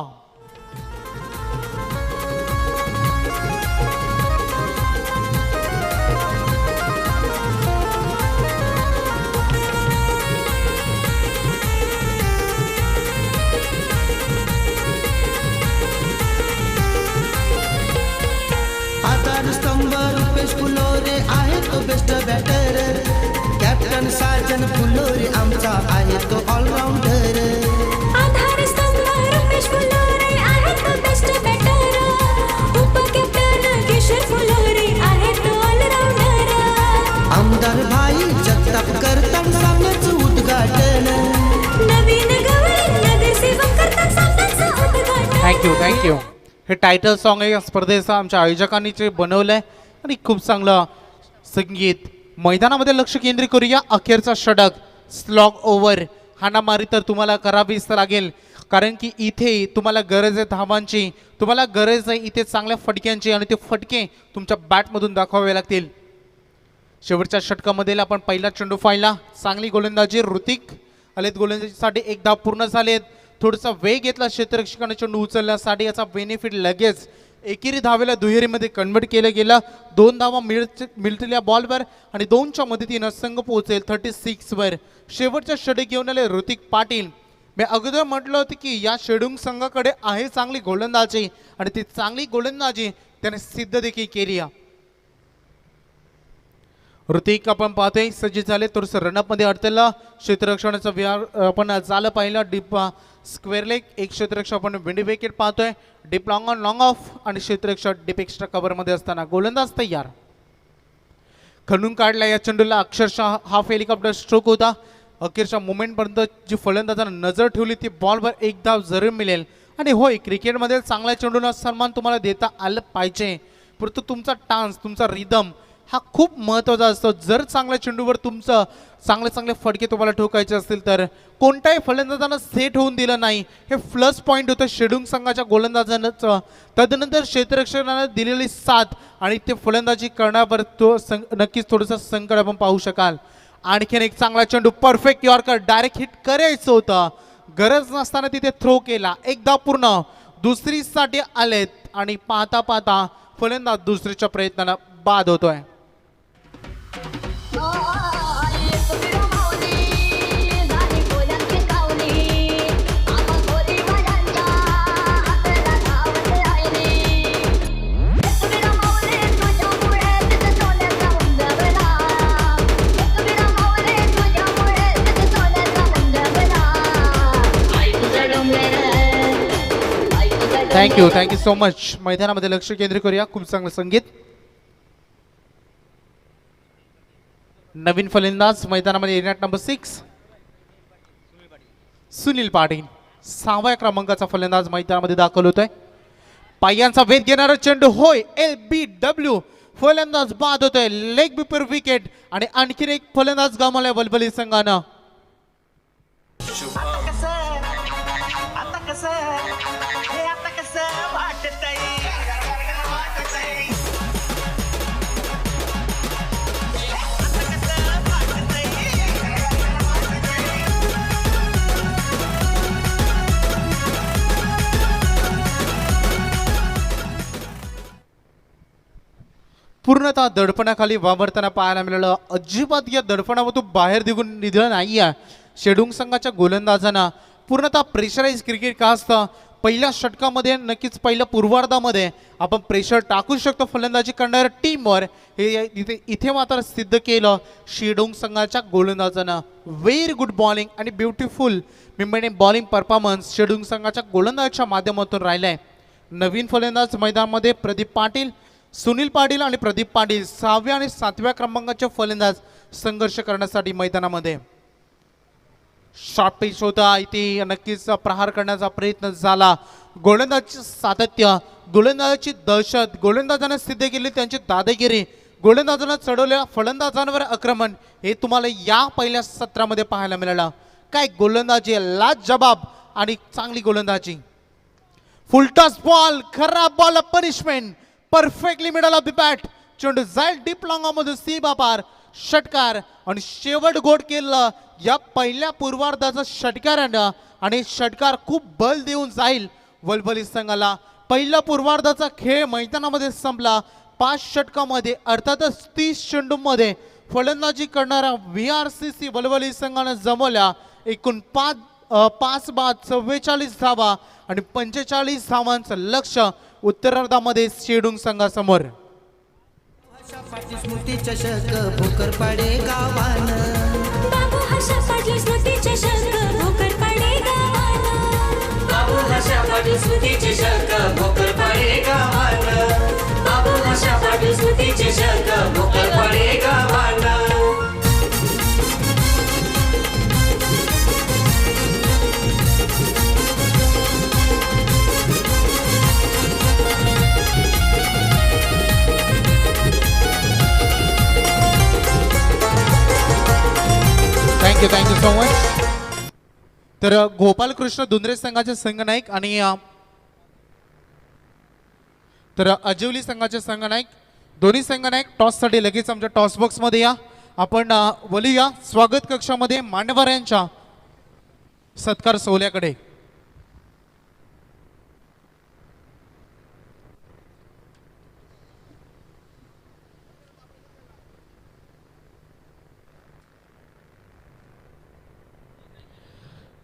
Speaker 5: आधारस्तंभ रुपेश फुलोरे आहे तो बेस्ट बॅटर. कॅप्टन साजन फुलोरे आमचा आहे तो ऑलराऊंडर.
Speaker 4: आधारस्तंभ रुपेश फुलोरे आहे तो बेस्ट बॅटर. उपकॅप्टन किशोर फुलोरे आहे तो ऑलराऊंडर.
Speaker 5: आमदार भाई जगताप करतात सामन्याचं उद्घाटन.
Speaker 4: नवीन गवळी नगरसेवक करतात सामन्याचं उद्घाटन.
Speaker 1: थँक्यू. हे टायटल सॉन्ग आहे या स्पर्धेचं आमच्या आयोजकांनी जे बनवलंय आणि खूप चांगलं संगीत. मैदानामध्ये लक्ष केंद्रित करूया. अखेरचा षटक स्लॉग ओव्हर. हाणामारी तर तुम्हाला करावीच लागेल कारण की इथे तुम्हाला गरज आहे धावांची. तुम्हाला गरज आहे इथे चांगल्या फटक्यांची आणि ते फटके तुमच्या बॅटमधून दाखवावे लागतील. शेवटच्या षटकामध्ये आपण पहिला चेंडू पाहिला. चांगली गोलंदाजी ऋतिक आलेत. गोलंदाजीसाठी 1 धाव पूर्ण झालेत. थोडासा वेग घेतला क्षेत्ररक्षकाने चेंडू उचलण्यासाठी. याचा बेनिफिट लगेच एकेरी धावेला दुहेरीमध्ये कन्वर्ट केलं गेलं. 2 धावा मिळतील या बॉलवर आणि 2च्या मदतीनं संघ पोहोचेल 36 वर. शेवटच्या षटक घेऊन आले ऋतिक पाटील. मी अगोदर म्हटलं होतं की या शेडूंग संघाकडे आहे चांगली गोलंदाजी आणि ती चांगली गोलंदाजी त्याने सिद्ध देखील केली. ऋतिक आपण पाहतोय सज्ज झाले. थोडंसं रनअपमध्ये अडतलं. क्षेत्ररक्षणाचं विहार आपण झालं पाहिलं. Deep square leg. एक क्षेत्ररक्षक आपण विंडी विकेट पाहतोय. Deep long on long of आणि क्षेत्ररक्षक डीप एक्स्ट्रा कव्हरमध्ये असताना गोलंदाज तयार. खणून काढला या चेंडूला. अक्षरशः हाफ हेलिकॉप्टर स्ट्रोक होता. अखेरच्या मोमेंटपर्यंत जी फलंदाजानं नजर ठेवली ती बॉलवर 1 धाव जरूर मिळेल. आणि होय क्रिकेटमध्ये चांगल्या चेंडूला सन्मान तुम्हाला देता आलं पाहिजे परंतु तुमचा टान्स तुमचा रिदम हा खूप महत्त्वाचा असतो. जर चांगल्या चेंडूवर तुमचं चांगले फटके तुम्हाला ठोकायचे असतील तर कोणत्याही फलंदाजानं सेट होऊन दिलं नाही, हे प्लस पॉईंट होतं शेडूंग संघाच्या गोलंदाजांचं. तदनंतर क्षेत्ररक्षकानं दिलेली साथ आणि ते फलंदाजी करण्यावर तो नक्कीच थोडंसं संकट आपण पाहू शकाल. आणखीन एक चांगला चेंडू, परफेक्ट यॉर्कर, डायरेक्ट हिट करायचं होतं, गरज नसताना तिथे थ्रो केला. एकदा पूर्ण, दुसरीसाठी आलेत आणि पाहता पाहता फलंदाज दुसरीच्या प्रयत्नाला बाद होतोय. Thank you so much. मैदानामध्ये लक्ष केंद्रित करूया. खूप चांगलं संगीत. नवीन फलंदाज मैदानामध्ये येण्यात नंबर 6 सुनील पाटील, 6व्या क्रमांकाचा फलंदाज मैदानामध्ये दाखल होतोय. पायांचा वेध घेणारा चेंडू, होय, LBW, फलंदाज बाद होतोय. लेग बिपर विकेट आणि आणखीन एक फलंदाज गमावलाय वलवली संघानं. पूर्णतः दडपणाखाली वावरताना पाहायला मिळालं. अजिबात या दडपणामधून बाहेर निघून नाही आहे शेडूंग संघाच्या गोलंदाजांना. पूर्णतः प्रेशराईज क्रिकेट का असतं, पहिल्या षटकामध्ये नक्कीच पहिल्या पूर्वार्धामध्ये आपण प्रेशर टाकू शकतो फलंदाजी करणाऱ्या टीमवर. हे इथे मात्र सिद्ध केलं शेडूंग संघाच्या गोलंदाजांना. व्हेरी गुड बॉलिंग आणि ब्युटिफुल बॉलिंग परफॉर्मन्स शेडूंग संघाच्या गोलंदाजाच्या माध्यमातून राहिलाय. नवीन फलंदाज मैदानामध्ये प्रदीप पाटील, सुनील पाटील आणि प्रदीप पाटील 6व्या आणि 7व्या क्रमांकाचे फलंदाज संघर्ष करण्यासाठी मैदानामध्ये. शॉर्ट पिच होता, इथे नक्कीच प्रहार करण्याचा प्रयत्न झाला. गोलंदाजाचे सातत्य, गोलंदाजाची दहशत, गोलंदाजांना सिद्ध केली त्यांची दादागिरी, गोलंदाजांना चढवलेल्या फलंदाजांवर आक्रमण, हे तुम्हाला या पहिल्या सत्रामध्ये पाहायला मिळालं. काय गोलंदाजी, लाजवाब आणि चांगली गोलंदाजी. फुलटॉस बॉल, खराब ball, punishment, perfectly middle of the bat, चेंडू जाईल डीप लॉंगामध्ये सीमा पार, षटकार आणि शेवट गोड केलं या पहिल्या पूर्वार्धाचा षटकारानं. आणि षटकार खूप बल देऊन जाईल वलवली संघाला. पहिल्या पूर्वार्धाचा खेळ मैदानामध्ये संपला. 5 षटकामध्ये अर्थातच 30 चेंडूमध्ये फलंदाजी करणारा VRCC वलवली संघानं जमवल्या एकूण 5 बाद 44 धावा आणि 45 धावांचं लक्ष उत्तरार्धामध्ये शेडूंग संघासमोर.
Speaker 5: स्मृती चषक भोकरपाडे गावानं,
Speaker 4: बाबू हर्षा पाटील स्मृती चषक भोकरपाडे गावानं.
Speaker 6: बाबू हर्षा पाटील स्मृती चषक भोकरपाडे गावानं. बाबू हर्षा पाटील स्मृती चषक भोकरपाडे गावानं.
Speaker 1: Thank you so much. तर गोपालकृष्ण दुंद्रे संघाचे संघनायक आणि तर अजिवली संघाचे संघनायक, दोन्ही संघनायक टॉससाठी लगेच आमच्या टॉस बॉक्समध्ये या. आपण वळूया स्वागत कक्षामध्ये मान्यवरांच्या सत्कार सोहळ्याकडे.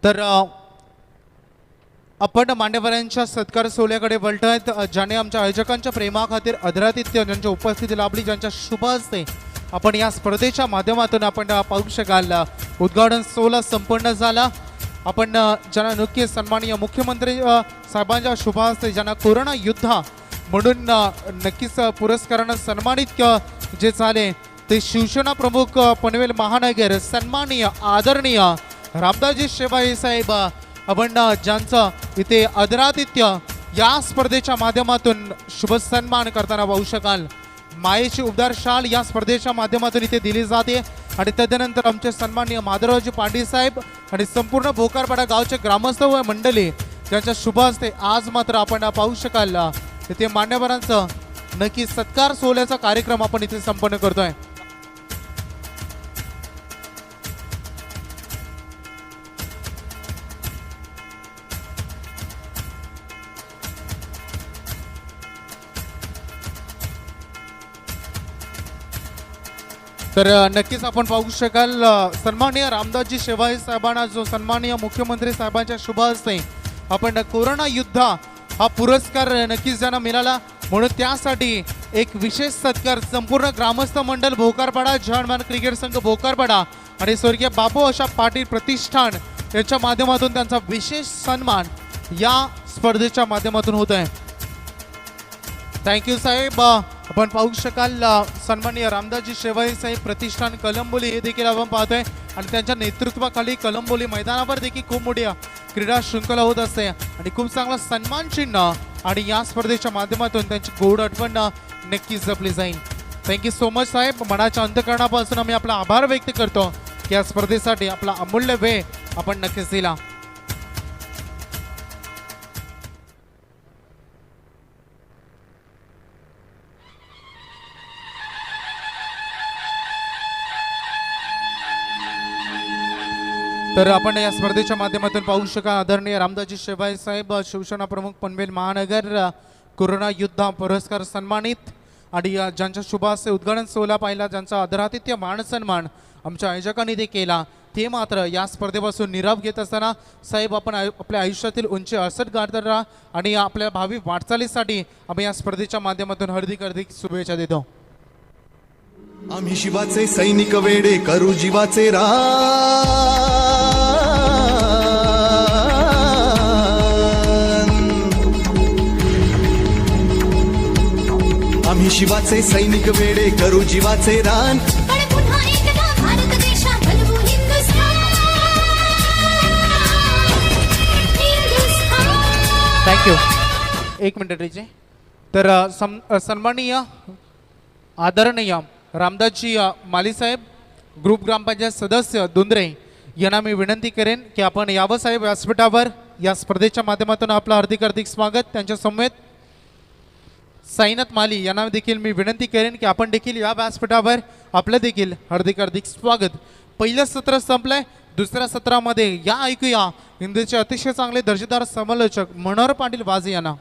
Speaker 1: तर आपण मान्यवरांच्या सत्कार सोहळ्याकडे वळतोय. ज्याने आमच्या आयोजकांच्या प्रेमाखातीर आदरातिथ्य ज्यांच्या उपस्थिती लाभली, ज्यांच्या शुभ हस्ते आपण या स्पर्धेच्या माध्यमातून आपण पाहू शकाल उद्घाटन सोहळा संपन्न झाला. आपण ज्यांना नक्की सन्माननीय मुख्यमंत्री साहेबांच्या शुभ हस्ते ज्यांना कोरोना योद्धा म्हणून नक्कीच पुरस्कारानं सन्मानित जे झाले ते शिवसेना प्रमुख पनवेल महानगर सन्माननीय आदरणीय रामदासजी शेवाळे साहेब, आपण ज्यांचं इथे आदरातिथ्य या स्पर्धेच्या माध्यमातून शुभ सन्मान करताना पाहू शकाल. मायेची उबदार शाल या स्पर्धेच्या माध्यमातून इथे दिली जाते आणि तदनंतर आमचे सन्माननीय माधवरावजी पाटील साहेब आणि संपूर्ण भोकरपाडा गावचे ग्रामस्थ व मंडळी ज्यांच्या शुभ हस्ते आज मात्र आपण पाहू शकाल इथे मान्यवरांचं नक्की सत्कार सोहळ्याचा कार्यक्रम आपण इथे संपन्न करतोय. तर नक्कीच आपण पाहू शकाल सन्माननीय रामदासजी शेवाळे साहेबांना जो सन्माननीय मुख्यमंत्री साहेबांच्या शुभ हस्ते आपण कोरोना युद्ध हा पुरस्कार नक्कीच ज्यांना मिळाला म्हणून त्यासाठी एक विशेष सत्कार संपूर्ण ग्रामस्थ मंडळ भोकरपाडा जहानमान क्रिकेट संघ भोकरपाडा आणि स्वर्गीय बापू आशा पाटील प्रतिष्ठान यांच्या माध्यमातून त्यांचा विशेष सन्मान या स्पर्धेच्या माध्यमातून होत आहे. थँक्यू साहेब. आपण पाहू शकाल सन्माननीय रामदासजी शेवाळे साहेब प्रतिष्ठान कलंबोली हे देखील आपण पाहतोय आणि त्यांच्या नेतृत्वाखाली कलंबोली मैदानावर देखील खूप मोठी क्रीडा शृंखला होत असते आणि खूप चांगला सन्मान चिन्ह आणि या स्पर्धेच्या माध्यमातून त्यांची गोड आठवण नक्कीच जपली जाईल. थँक्यू सो मच साहेब. मनाच्या अंतकरणापासून आम्ही आपला आभार व्यक्त करतो की या स्पर्धेसाठी आपला अमूल्य वेळ आपण नक्कीच दिला. तर आपण या स्पर्धेच्या माध्यमातून पाहू शकाल आदरणीय रामदासजी शेवाळे साहेब शिवसेना प्रमुख पनवेल महानगर कोरोना युद्ध पुरस्कार सन्मानित आणि ज्यांच्या शुभ हस्ते उद्घाटन सोहळा पाहिला ज्यांचा आदरातिथ्य मान सन्मान आमच्या आयोजकांनी ते केला ते मात्र या स्पर्धेपासून निराव घेत असताना साहेब आपण आपल्या आयुष्यातील उंची 68 गाठत राहा आणि आपल्या भावी वाटचालीसाठी आम्ही या स्पर्धेच्या माध्यमातून हार्दिक शुभेच्छा देतो.
Speaker 3: आम्ही शिवाचे सैनिक वेडे करू जीवाचे आम्ही शिवाचे सैनिक वेडे करू जीवाचे रान.
Speaker 4: पण पुन्हा एकदा भारत देशा बनवू हिंदुस्थान.
Speaker 1: थँक्यू. एक मिनिट रिजे. तर सन्माननीय आदरणीय रामदासजी माली साहेब ग्रुप ग्रामपंचायत सदस्य दुंद्रे यांना मी विनंती करेन की आपण यावं साहेब व्यासपीठावर या स्पर्धेच्या माध्यमातून आपलं हार्दिक स्वागत. त्यांच्या समवेत साईनाथ माली यांना देखील मी विनंती करेन की आपण देखील या व्यासपीठावर आपलं देखील हार्दिक स्वागत. पहिलं सत्र संपलंय. दुसऱ्या सत्रामध्ये या ऐकूया हिंदीचे अतिशय चांगले दर्जेदार समालोचक मनोहर पाटील वाजे यांना.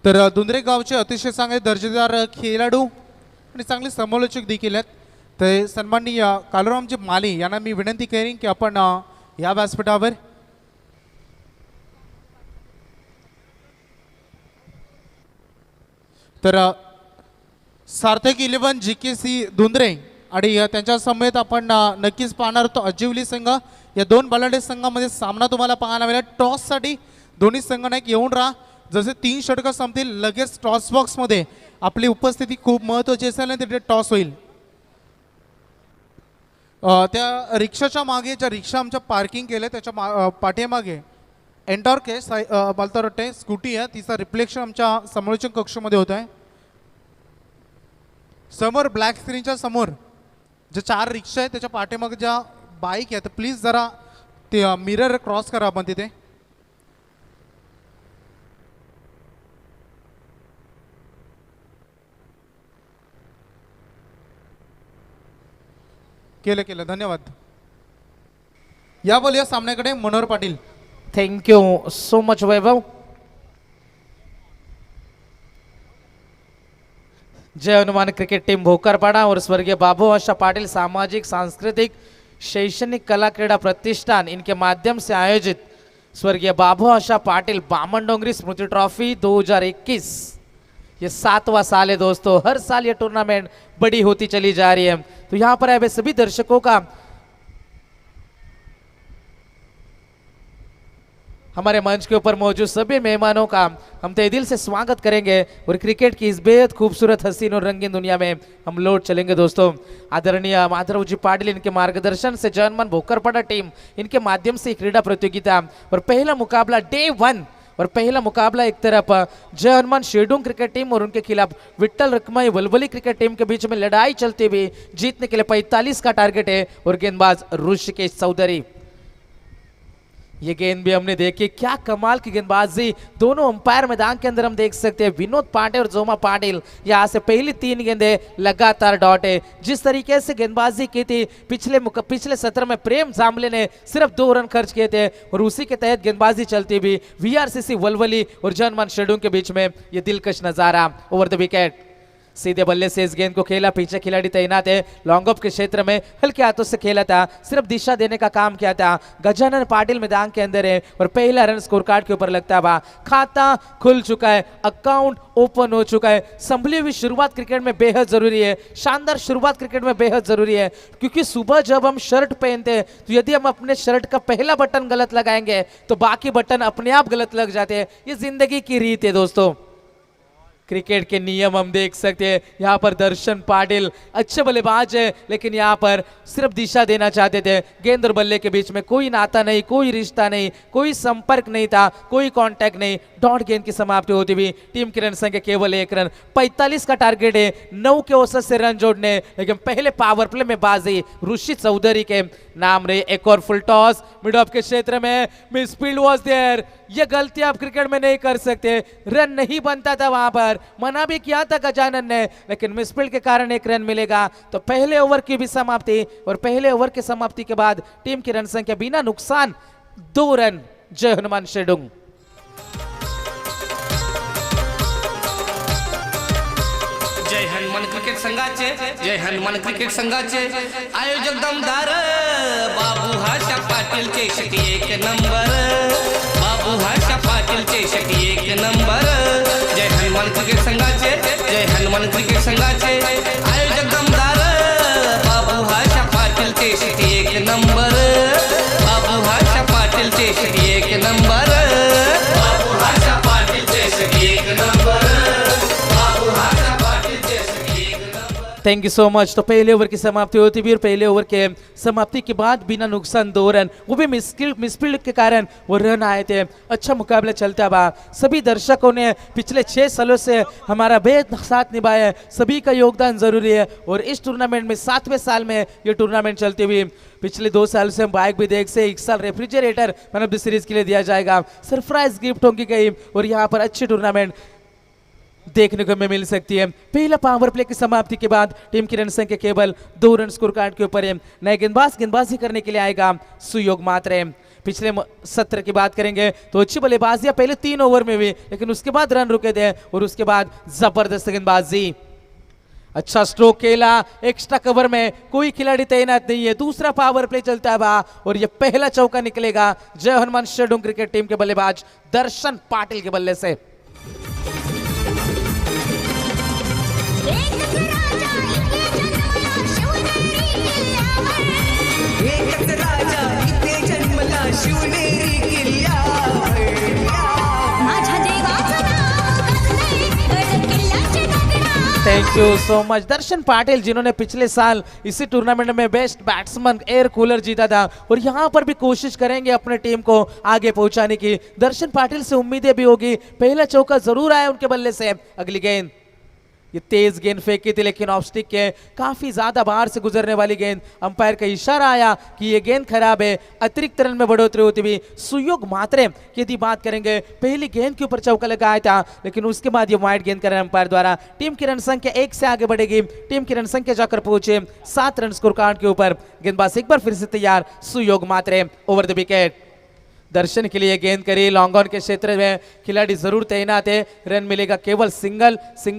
Speaker 1: तर दुंद्रे गावचे अतिशय चांगले दर्जेदार खेळाडू आणि चांगले समालोचक देखील आहेत. तर सन्माननीय कालुरामजी माली यांना मी विनंती करेन की आपण या व्यासपीठावर तर सार्थक 11 GKC दुंद्रे आणि त्यांच्या समेत आपण नक्कीच पाहणार होतो अजिवली संघ. या दोन बलाढ्य संघामध्ये सामना तुम्हाला पाहायला मिळेल. टॉससाठी दोन्ही संघांना येऊन राहा. जसे 3 षटकं संपतील लगेच टॉस बॉक्समध्ये आपली उपस्थिती खूप महत्त्वाची असेल आणि तिथे टॉस होईल. त्या रिक्षाच्या मागे ज्या रिक्षा आमच्या पार्किंग केल्या त्याच्या पाठीमागे एन्टॉर्क आहे मला वाटते स्कूटी आहे तिचा रिफ्लेक्शन आमच्या समालोचन कक्षामध्ये होत आहे. समोर ब्लॅक स्क्रीनच्या समोर जे 4 रिक्षा आहेत त्याच्या पाठीमागे ज्या बाईक आहेत प्लीज जरा ते मिरर क्रॉस करा आपण तिथे. केलं धन्यवाद. या बोलूया सामन्याकडे Manohar Patil.
Speaker 7: Thank you so much Vaibhav. Jai Hanuman cricket team Bhokarpada और स्वर्गीय बाबू आशा पाटिल सामाजिक सांस्कृतिक शैक्षणिक कला क्रीड़ा प्रतिष्ठान इनके माध्यम से आयोजित स्वर्गीय बाबू आशा पाटिल बामन डोंगरी स्मृति ट्रॉफी 2021 ये 7वां साल है दोस्तों. हर साल ये टूर्नामेंट बड़ी होती चली जा रही है. तो यहाँ पर आए सभी दर्शकों का हमारे मंच के ऊपर मौजूद सभी मेहमानों का हम तहे दिल से स्वागत करेंगे और क्रिकेट की इस बेहद खूबसूरत हसीन और रंगीन दुनिया में हम लौट चलेंगे। दोस्तों, आदरणीय माधव जी पाटिल इनके मार्गदर्शन से जनमन भोकरपाड़ा टीम इनके माध्यम से क्रीड़ा प्रतियोगिता और पहला मुकाबला डे 1 और पहला मुकाबला एक तरफ जय हनुमान शेडूंग क्रिकेट टीम और उनके खिलाफ विट्ठल रकमाई वलवली क्रिकेट टीम के बीच में लड़ाई चलती हुई जीतने के लिए 45 का टारगेट है और गेंदबाज ऋषिकेश चौधरी। ये गेंद भी हमने देखी, क्या कमाल की गेंदबाजी दोनों अंपायर मैदान के अंदर हम देख सकते हैं। विनोद पांडे और जोमा पाटिल यहाँ से पहली 3 गेंदें लगातार डॉट है। जिस तरीके से गेंदबाजी की थी पिछले सत्र में प्रेम जामले ने सिर्फ 2 रन खर्च किए थे और उसी के तहत गेंदबाजी चलती हुई VRCC वलवली और जनमन शेडूंग के बीच में ये दिलकश नजारा। ओवर द विकेट सीधे बल्ले से इस गेंद को खेला, पीछे खिलाड़ी तैनात है, लॉन्ग ऑफ के क्षेत्र में हल्के हाथों से खेला था, सिर्फ दिशा देने का काम किया था। गजानन पाटिल मैदान के अंदर है और पहला रन स्कोर कार्ड के ऊपर लगता हुआ। खाता खुल चुका है, अकाउंट ओपन हो चुका है। संभली हुई शुरुआत क्रिकेट में बेहद जरूरी है, शानदार शुरुआत क्रिकेट में बेहद जरूरी है, क्योंकि सुबह जब हम शर्ट पहनते हैं तो यदि हम अपने शर्ट का पहला बटन गलत लगाएंगे तो बाकी बटन अपने आप गलत लग जाते हैं। ये जिंदगी की रीत है दोस्तों, क्रिकेट के नियम हम देख सकते हैं। यहाँ पर दर्शन पाटिल अच्छे बल्लेबाज है लेकिन यहाँ पर सिर्फ दिशा देना चाहते थे। गेंद और बल्ले के बीच में कोई नाता नहीं, कोई रिश्ता नहीं, कोई संपर्क नहीं था, कोई कांटेक्ट नहीं। डॉट गेंद की समाप्ति होती हुई टीम की रन संख्या केवल 1 रन। 45 का टारगेट है, 9 के औसत से रन जोड़ने, लेकिन पहले पावर प्ले में बाजी ऋषि चौधरी के नाम रहे। एक और फुल टॉस मिड ऑफ के क्षेत्र में, मिसफील्ड वाज देयर। ये गलती आप क्रिकेट में नहीं कर सकते, रन नहीं बनता था, वहां पर मना भी किया था गजानन ने, लेकिन मिसफील्ड के कारण 1 रन मिलेगा। तो पहले ओवर की भी समाप्ति और पहले ओवर की समाप्ति के बाद टीम की रन संख्या बिना नुकसान 2 रन जय हनुमान शेडूंग।
Speaker 8: जय हनुमान क्रिकेट संघाचे, जय हनुमान क्रिकेट संघाचे आयोजक दमदार बाबू हाशा पाटीलचे शेटी 1 नंबर, बाबू हाशा पाटीलचे शेटी 1 नंबर। जय हनुमान क्रिकेट संघाचे, जय हनुमान क्रिकेट संघाचे आयोजक दमदार बाबू हाशा पाटीलचे शेटी 1 नंबर, बाबू हाशा पाटीलचे शेटी 1 नंबर, बाबू हाशा पाटीलचे शेटी 1 नंबर, बाबू हाशा पाटीलचे शेटी 1 number.
Speaker 7: Thank you so much. तो पहले ओवर की समाप्ति होती हुई और पहले ओवर के समाप्ति के बाद बिना नुकसान 2 रन, वो भी मिसफील्ड के कारण वो रन आए थे। अच्छा मुकाबला चलता हुआ, सभी दर्शकों ने पिछले 6 सालों से हमारा बेहद साथ निभाया है, सभी का योगदान जरूरी है। और इस टूर्नामेंट में 7वें साल में ये टूर्नामेंट चलती हुई, पिछले 2 साल से हम बाइक भी देख से 1 साल refrigerator man of the series के लिए दिया जाएगा, सरप्राइज गिफ्ट होंगी गई और यहाँ पर अच्छी टूर्नामेंट देखने को मिल सकती है। पहला पावर प्ले की समाप्ति के बाद टीम की रन संख्या केवल 2 रन स्कोर कार्ड के ऊपर है। नए गेंदबाज गेंदबाजी करने के लिए आएगा सुयोग मात्रे। पिछले सत्र की बात करेंगे तो अच्छी बल्लेबाजी पहले 3 ओवर में हुई, लेकिन उसके बाद रन रुके थे और उसके बाद जबरदस्त गेंदबाजी, अच्छा स्ट्रोक खेला, एक्स्ट्रा कवर में कोई खिलाड़ी तैनात नहीं है। दूसरा पावर प्ले चलता है और ये पहला चौका निकलेगा जय हनुमान शेडूंग क्रिकेट टीम के बल्लेबाज दर्शन पाटिल के बल्ले से।
Speaker 4: एकच राजा इथे जन्मला शिवनेरी किल्ल्यावर, माझ्या देवाचं नाव गाजलंय गड किल्ल्याचे गगनात।
Speaker 7: थैंक यू सो मच दर्शन पाटिल, जिन्होंने पिछले साल इसी टूर्नामेंट में बेस्ट बैट्समैन एयर कूलर जीता था और यहाँ पर भी कोशिश करेंगे अपने टीम को आगे पहुंचाने की। दर्शन पाटिल से उम्मीदें भी होगी, पहला चौका जरूर आया उनके बल्ले से। अगली गेंद, ये तेज गेंद फेंकी थी लेकिन ऑफ स्टिक के काफी ज्यादा बाहर से गुजरने वाली गेंद। अंपायर का इशारा आया कि ये गेंद खराब है, अतिरिक्त रन में बढ़ोतरी होती हुई। सुयोग मात्रे की यदि बात करेंगे, पहली गेंद के ऊपर चौका लगाया था लेकिन उसके बाद ये वाइड गेंद कर अंपायर द्वारा। टीम की रन संख्या 1 से आगे बढ़ेगी, टीम की रन संख्या जाकर पहुंचे 7 रन स्कोर कार्ड के ऊपर। गेंदबाज एक बार फिर से तैयार, सुयोग मात्रे। ओवर द विकेट, दर्शन के लिए गेंद करी, लॉन्ग ऑन के क्षेत्र में खिलाड़ी जरूर तैनात है, रन मिलेगा केवल सिंगल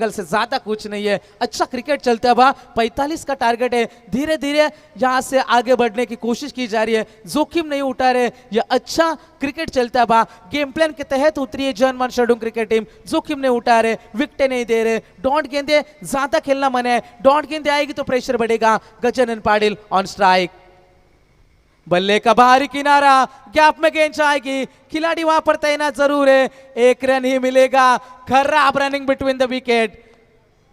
Speaker 7: से ज्यादा कुछ नहीं है। अच्छा क्रिकेट चलता हुआ, 45 का टारगेट है, धीरे धीरे यहां से आगे बढ़ने की कोशिश की जा रही है, जोखिम नहीं उठा रहे। यह अच्छा क्रिकेट चलता हुआ, गेम प्लान के तहत उतरी है जय हनुमान शेडूंग क्रिकेट टीम, जोखिम नहीं उठा रहे, विकेटें नहीं दे रहे। डॉट गेंदे ज्यादा खेलना मन है, डॉट गेंदे आएगी तो प्रेशर बढ़ेगा। गजानन पाटिल ऑन स्ट्राइक, बल्ले का बाहरी किनारा, गैप में गेंद जाएगी, खिलाड़ी वहां पर तैनात जरूर है, 1 रन ही मिलेगा। खराब रनिंग बिटवीन द विकेट,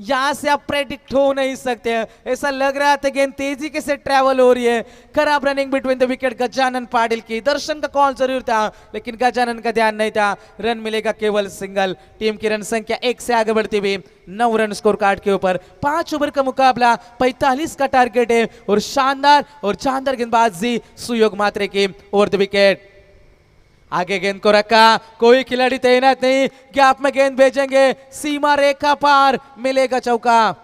Speaker 7: यहां से आप प्रेडिक्ट हो नहीं सकते, ऐसा लग रहा था गेंद तेजी के से ट्रैवल हो रही है। खराब running between the wicket Gajanan Patil की। दर्शन का कॉल जरूर था लेकिन गजानन का ध्यान नहीं था। रन मिलेगा केवल सिंगल। टीम की रन संख्या 1 से आगे बढ़ती हुई 9 रन स्कोर कार्ड के ऊपर। 5 ओवर का मुकाबला, 45 का टारगेट है और शानदार गेंदबाजी सुयोग मात्रे की ओवर द विकेट। आगे गेंद को रखा, कोई खिलाड़ी तैनात नहीं, गैप में गेंद भेजेंगे, सीमा रेखा पार, मिलेगा चौका।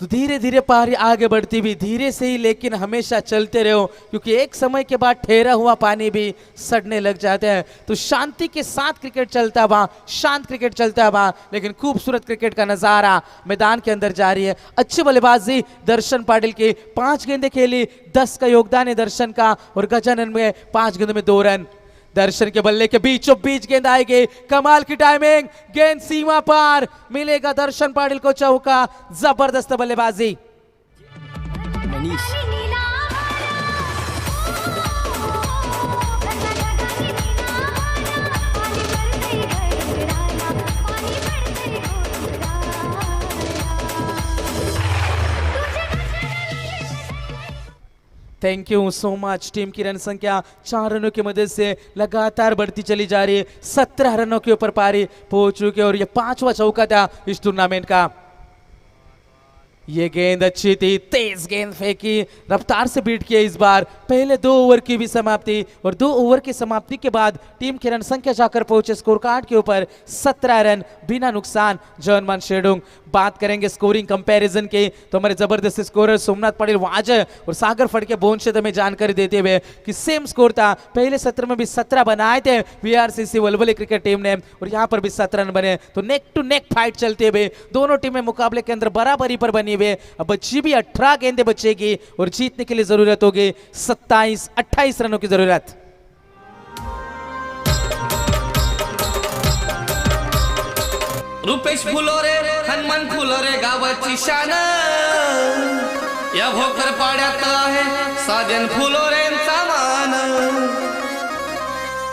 Speaker 7: तो धीरे धीरे पारी आगे बढ़ती भी, धीरे से ही लेकिन हमेशा चलते रहो, क्योंकि एक समय के बाद ठहरा हुआ पानी भी सड़ने लग जाता है। तो शांति के साथ क्रिकेट चलता हुआ, शांत क्रिकेट चलता हुआ, लेकिन खूबसूरत क्रिकेट का नजारा मैदान के अंदर जारी है। अच्छी बल्लेबाजी दर्शन पाटिल की, 5 गेंदें खेली, 10 का योगदान है दर्शन का और गजानन में 5 गेंदों में 2 रन। दर्शन के बल्ले के बीचों बीच गेंद आएगी, कमाल की टाइमिंग, गेंद सीमा पार, मिलेगा दर्शन पाटिल को चौका। जबरदस्त बल्लेबाजी। Thank you so much. Team की रन संख्या 4 रनों की मदद से लगातार बढ़ती चली जा रही है। 17 रनों के ऊपर पारी पहुंच चुके और ये 5वां चौका था इस टूर्नामेंट का। ये गेंद अच्छी थी, तेज गेंद फेंकी, रफ्तार से बीट किया इस बार। पहले 2 ओवर की भी समाप्ति और 2 ओवर की समाप्ति के बाद टीम की रन संख्या जाकर पहुंचे स्कोर कार्ड के ऊपर 17 रन बिना नुकसान। जर्मन शेडुंग। बात करेंगे स्कोरिंग कंपैरिजन की तो हमारे जबरदस्त स्कोरर सोमनाथ पटेल वाजय और सागर फड़के बोनशेद में जानकारी देते हुए कि सेम स्कोर था। पहले सत्र में भी 17 बनाए थे वीआरसीसी वलवली क्रिकेट टीम ने और यहाँ पर भी 17 रन बने। तो नेक टू नेक फाइट चलते हुए दोनों टीमें मुकाबले के अंदर बराबरी पर बनी हुई। अब बची भी 18 गेंदें बचेगी और जीतने के लिए जरूरत होगी 27-28 रनों की जरूरत।
Speaker 8: रुपेश फुलोरे, हनुमान फुलोरे गावाची शान, या भोकर पाड्यात आहे साजन फुलोरेंचा मान,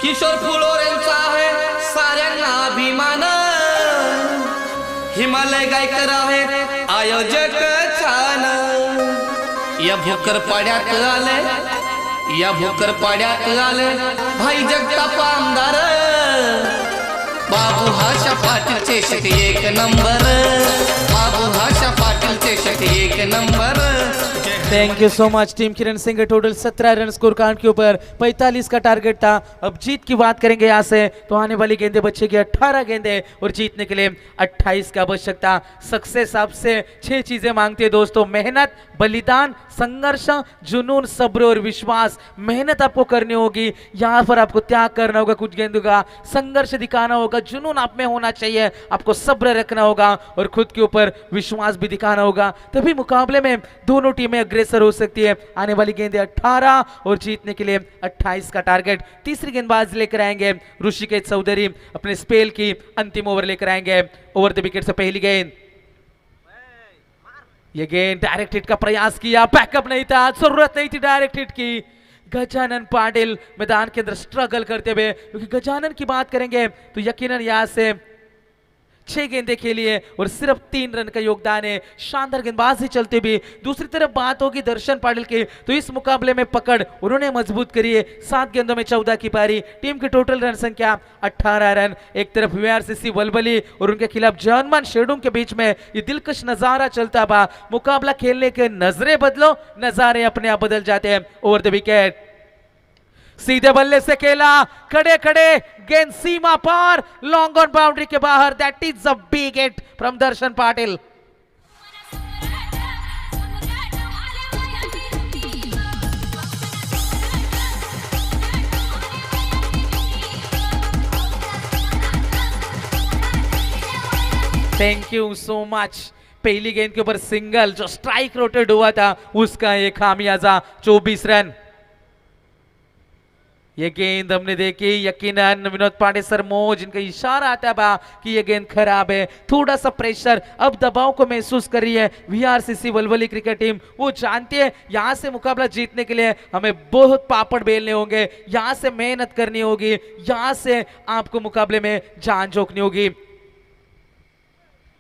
Speaker 8: किशोर फुलोरेंचा आहे साऱ्यांना अभिमान, हिमालय गायकर आहे आयोजक छान, या भोकर पाड्यात आले, या भोकर पाड्यात आले भाई जगताप आमदार, बाबू हाशा पाटीलचे शेती 1 नंबर, बाबू हाशा पाटीलचे शेती 1 number.
Speaker 7: Thank you so much. Team Kiran Singh total 17 run score card के ऊपर, 45 का टारगेट था। अब जीत की बात करेंगे यहाँ से तो आने वाली गेंदें बचेगी 18 गेंदें और जीतने के लिए 28 का आवश्यकता। सक्सेस आपसे 6 चीजें मांगती है दोस्तों, मेहनत, बलिदान, संघर्ष, जुनून, सब्र और विश्वास। मेहनत आपको करनी होगी, यहाँ पर आपको त्याग करना होगा कुछ गेंदों का, संघर्ष दिखाना होगा, जुनून आप में होना चाहिए, आपको सब्र रखना होगा और खुद के ऊपर विश्वास भी दिखाना होगा, तभी मुकाबले में दोनों टीमें अग्रेसर हो सकती है। आने वाली गेंदें 18 और जीतने के लिए 28 का टारगेट। तीसरी गेंदबाज लेकर आएंगे ऋषिकेश चौधरी, अपने स्पेल की अंतिम ओवर लेकर आएंगे। ओवर द विकेट से पहली गेंद, ये गेंद डायरेक्ट हिट का प्रयास किया, बैकअप नहीं था, जरूरत नहीं थी डायरेक्ट हिट की। गजानन पाटिल मैदान के अंदर स्ट्रगल करते हुए, क्योंकि गजानन की बात करेंगे तो यकीनन यहां से 6 गेंदें खेली है और सिर्फ 3 रन का योगदान है। शानदार गेंदबाजी चलते भी। दूसरी तरफ बात होगी दर्शन पाटिल की तो इस मुकाबले में पकड़ उन्होंने मजबूत करी है। 7 गेंदों में 14 की पारी। टीम की टोटल रन संख्या 18 रन। एक तरफ वीआरसीसी वलवली और उनके खिलाफ जर्मन शेडुंग के बीच में ये दिलकश नजारा चलता हुआ। मुकाबला खेलने के नजरे बदलो, नजारे अपने आप बदल जाते हैं। ओवर द विकेट, सीधे बल्ले से खेला, खड़े खड़े गेंद सीमा पार, लॉन्ग ऑन बाउंड्री के बाहर। That is a big hit from Darshan Patil. Thank you so much. पहली गेंद के ऊपर सिंगल जो स्ट्राइक रोटेट हुआ था उसका एक खामियाजा 24 रन। ये गेंद हमने देखी, यकीनन विनोद पांडे सरमोज इनका इशारा आता है कि ये गेंद खराब है, थोड़ा सा प्रेशर, अब दबाव को महसूस कर रही है वीआरसीसी वलवली क्रिकेट टीम। वो जानती है यहां से मुकाबला जीतने के लिए हमें बहुत पापड़ बेलने होंगे, यहां से मेहनत करनी होगी, यहां से आपको मुकाबले में जान झोंकनी होगी।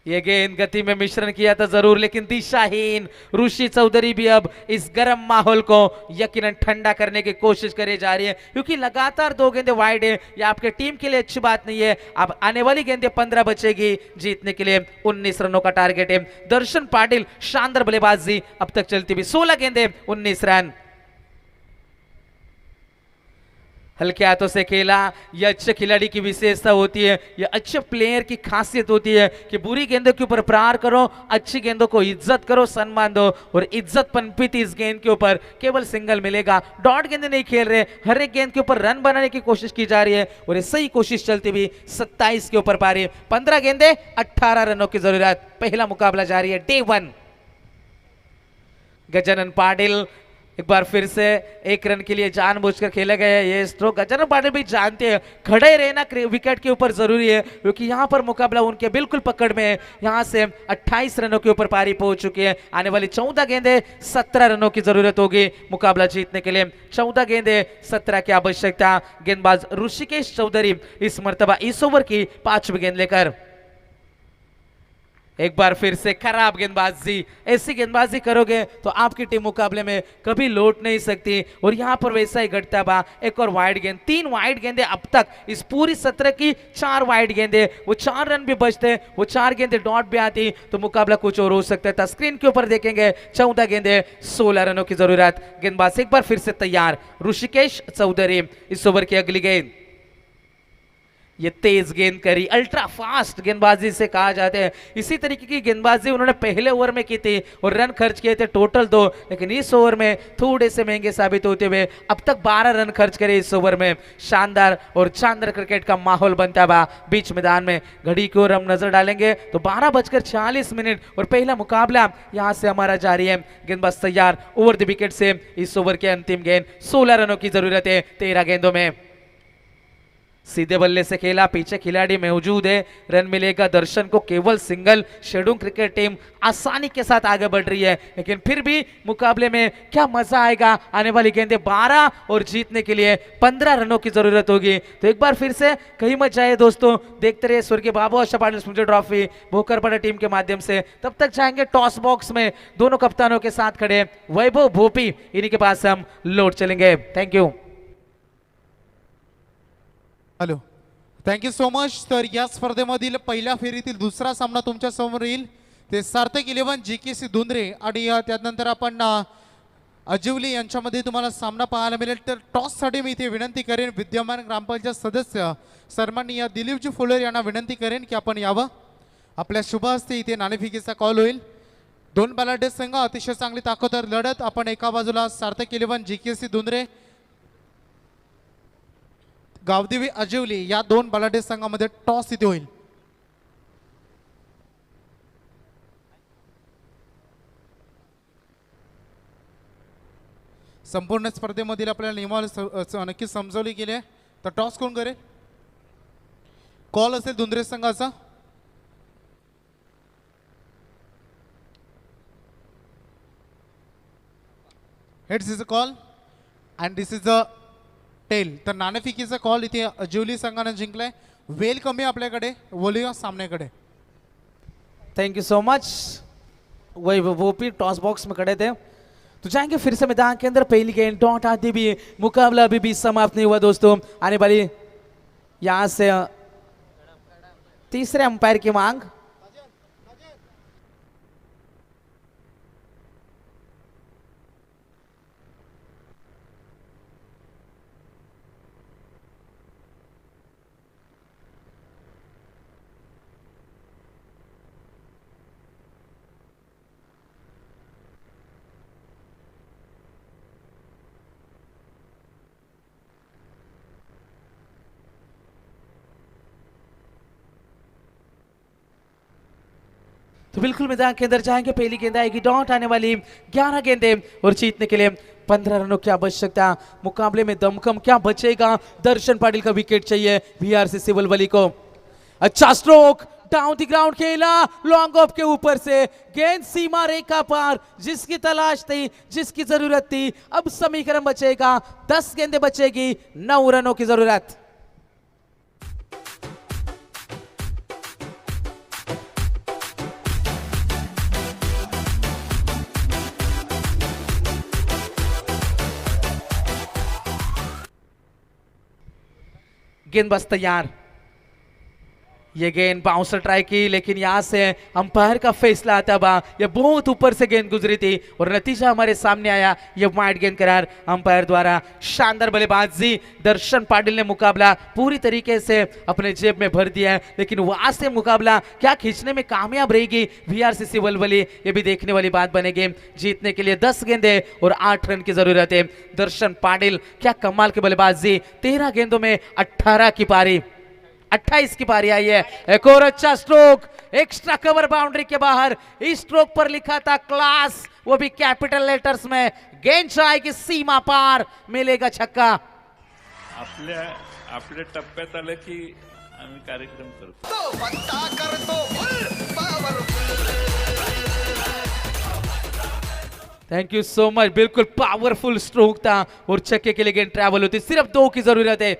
Speaker 7: ये गेंद गति में मिश्रण किया था जरूर, लेकिन दिशाहीन ऋषि चौधरी भी अब इस गर्म माहौल को यकीनन ठंडा करने की कोशिश करे जा रही है, क्योंकि लगातार 2 गेंदें वाइड है, ये आपके टीम के लिए अच्छी बात नहीं है। अब आने वाली गेंदें 15 बचेगी, जीतने के लिए 19 रनों का टारगेट है। दर्शन पाटिल शानदार बल्लेबाजी अब तक चलती हुई, 16 गेंदें 19 रन। हल्के हाथों से खेला, यह अच्छे खिलाड़ी की विशेषता होती है, यह अच्छे प्लेयर की खासियत होती है कि बुरी गेंदों के ऊपर प्रहार करो, अच्छी गेंदों को इज्जत करो, सम्मान दो, और इज्जत पनपी थी इस गेंद के ऊपर। केवल सिंगल मिलेगा, डॉट गेंदे नहीं खेल रहे, हर एक गेंद के ऊपर रन बनाने की कोशिश की जा रही है, और ये सही कोशिश चलती हुई 27 के ऊपर पारी। 15 गेंदे 18 रनों की जरूरत। पहला मुकाबला जारी है, डे 1। गजानन पाटिल एक बार फिर से 1 रन के लिए जानबूझकर खेला गया ये स्ट्रोक। गजानन पाटिल भी जानते हैं खड़े रहना विकेट के ऊपर जरूरी है, क्योंकि यहां पर मुकाबला उनके बिल्कुल पकड़ में है। यहां से 28 रनों के ऊपर पारी पहुंच चुकी है। आने वाली 14 गेंदे 17 रनों की जरूरत होगी मुकाबला जीतने के लिए। 14 गेंदे 17 की आवश्यकता। गेंदबाज ऋषिकेश चौधरी इस मर्तबा इस ओवर की 5वीं गेंद लेकर। एक बार फिर से खराब गेंदबाजी, ऐसी गेंदबाजी करोगे तो आपकी टीम मुकाबले में कभी लौट नहीं सकती, और यहां पर वैसा ही घटता बा। एक और वाइड गेंद, 3 वाइड गेंदे अब तक इस पूरी सत्र की, 4 वाइड गेंदे, वो 4 रन भी बचते, वो 4 गेंदे डॉट भी आती तो मुकाबला कुछ और हो सकता था। स्क्रीन के ऊपर देखेंगे 14 गेंदे 16 रनों की जरूरत। गेंदबाज एक बार फिर से तैयार, ऋषिकेश चौधरी। इस ओवर की अगली गेंद, ये तेज गेंद करी, अल्ट्रा फास्ट गेंदबाजी से कहा जाता है। इसी तरीके की गेंदबाजी उन्होंने पहले ओवर में की थी और रन खर्च किए थे टोटल 2, लेकिन इस ओवर में थोड़े से महंगे साबित होते हुए अब तक 12 रन खर्च करे इस ओवर में। शानदार और शानदार क्रिकेट का माहौल बनता बा बीच मैदान में। घड़ी की ओर हम नजर डालेंगे तो 12:46 और पहला मुकाबला यहां से हमारा जारी है। गेंदबाज तैयार, ओवर द विकेट से इस ओवर के अंतिम गेंद। 16 रनों की जरूरत है 13 गेंदों में। सीधे बल्ले से खेला, पीछे खिलाड़ी मौजूद है, रन मिलेगा दर्शन को, केवल सिंगल। शेडूंग क्रिकेट टीम आसानी के साथ आगे बढ़ रही है, लेकिन फिर भी मुकाबले में क्या मजा आएगा। आने वाली गेंदें 12 और जीतने के लिए 15 रनों की जरूरत होगी। तो एक बार फिर से कहीं मत जाए दोस्तों, देखते रहिए स्वर्गीय बाबू आशा पाटिल स्मृति ट्रॉफी भोकरपाड़ा टीम के माध्यम से। तब तक जाएंगे टॉस बॉक्स में, दोनों कप्तानों के साथ खड़े वैभव भोपी, इन्हीं के पास हम लौट चलेंगे। Thank you.
Speaker 1: Hello, thank you so much. तर या स्पर्धेमधील पहिल्या फेरीतील दुसरा सामना तुमच्या समोर येईल. ते सार्थक 11 GKC धुंद्रे आणि त्यानंतर आपण अजिवली यांच्यामध्ये तुम्हाला सामना पाहायला मिळेल. तर टॉससाठी मी इथे विनंती करेन विद्यमान ग्रामपंचायत सदस्य सन्माननीय दिलीपजी फुलेर यांना विनंती करेन की आपण यावं. आपल्या शुभ हस्ते इथे नाणेफेकीचा कॉल होईल. 2 बलाढ्य संघ, अतिशय चांगली ताकदवर लढत. आपण एका बाजूला सार्थक 11 GKC धुंद्रे, गावदेवी अजिवली या 2 बलाढ्य संघामध्ये टॉस इथे होईल. संपूर्ण स्पर्धेमधील आपल्याला नियमावली नक्कीच समजवली गेली आहे. तर टॉस कोण करेल? कॉल असेल धुंद्रे संघाचा. Heads is a call and this is a tail. तर नाणेफेकीचा कॉल इथे अजिवली संघाने जिंकलाय. वेल कमी आपल्याकडे, वोलिया सामनेकडे.
Speaker 7: Thank you so much. वही वो भी टॉस बॉक्स में खड़े थे. तो जाएंगे फिर से मैदान के अंदर. पहली गेंद डॉट आती भी, मुकाबला अभी भी समाप्त नहीं हुआ दोस्तों. आने वाली यहां से तीसरे अंपायर की मांग. तो बिल्कुल मैदान के अंदर जाएंगे। पहली गेंद आएगी डॉट आने वाली 11 गेंदें और जीतने के लिए 15 रनों की आवश्यकता। मुकाबले में दमखम क्या बचेगा, दर्शन पाटिल का विकेट चाहिए वीआरसीसी वलवली को। अच्छा स्ट्रोक डाउन द ग्राउंड खेला, लॉन्ग ऑफ के ऊपर से गेंद सीमा रेखा पार, जिसकी तलाश थी, जिसकी जरूरत थी। अब समीकरण बचेगा, 10 गेंदें बचेगी, 9 रनों की जरूरत। गेंदबाज तैयार, ये गेंद बाउंसर ट्राई की, लेकिन यहां से अंपायर का फैसला आता बा। ये बहुत ऊपर से गेंद गुजरी थी और नतीजा हमारे सामने आया, ये वाइड गेंद करार अंपायर द्वारा। शानदार बल्लेबाजी, दर्शन पाटिल ने मुकाबला पूरी तरीके से अपने जेब में भर दिया है, लेकिन वहां से मुकाबला क्या खींचने में कामयाब रहेगी वीआरसीसी वलवली, ये भी देखने वाली बात बनेगी। जीतने के लिए 10 गेंदें और 8 रन की जरूरत है। दर्शन पाटिल क्या कमाल की बल्लेबाजी, 13 गेंदों में 18 की पारी, 28 की पारी आई है। एक और अच्छा स्ट्रोक, एक्स्ट्रा कवर बाउंड्री के बाहर, इस स्ट्रोक पर लिखा था क्लास, वो भी कैपिटल लेटर्स में। गेंद जाएगी सीमा पार, मिलेगा छक्का।
Speaker 9: आपल्या टप्प्यात आलं की आम्ही कार्यक्रम करतो।
Speaker 3: तो बत्ता करतो फुल powerful.
Speaker 7: Thank you so much, बिल्कुल पावरफुल स्ट्रोक था और छक्के के लिए गेंद ट्रैवल होती, सिर्फ 2 की जरूरत है।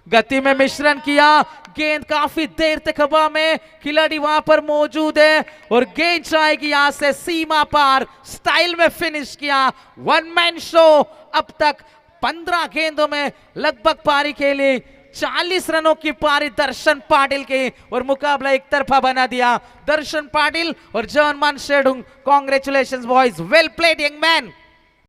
Speaker 7: गति में मिश्रण किया, गेंद काफी देर तक हवा में, खिलाड़ी वहां पर मौजूद है और गेंद जाएगी यहां से सीमा पार, स्टाइल में फिनिश किया। 1 मैन शो, अब तक 15 गेंदों में लगभग पारी खेली, 40 रनों की पारी दर्शन पाटिल की और मुकाबला एक तरफा बना दिया। दर्शन पाटिल और जर्मन शेडुंग, कांग्रेचुलेशंस बॉयज, वेल प्लेड यंग मैन।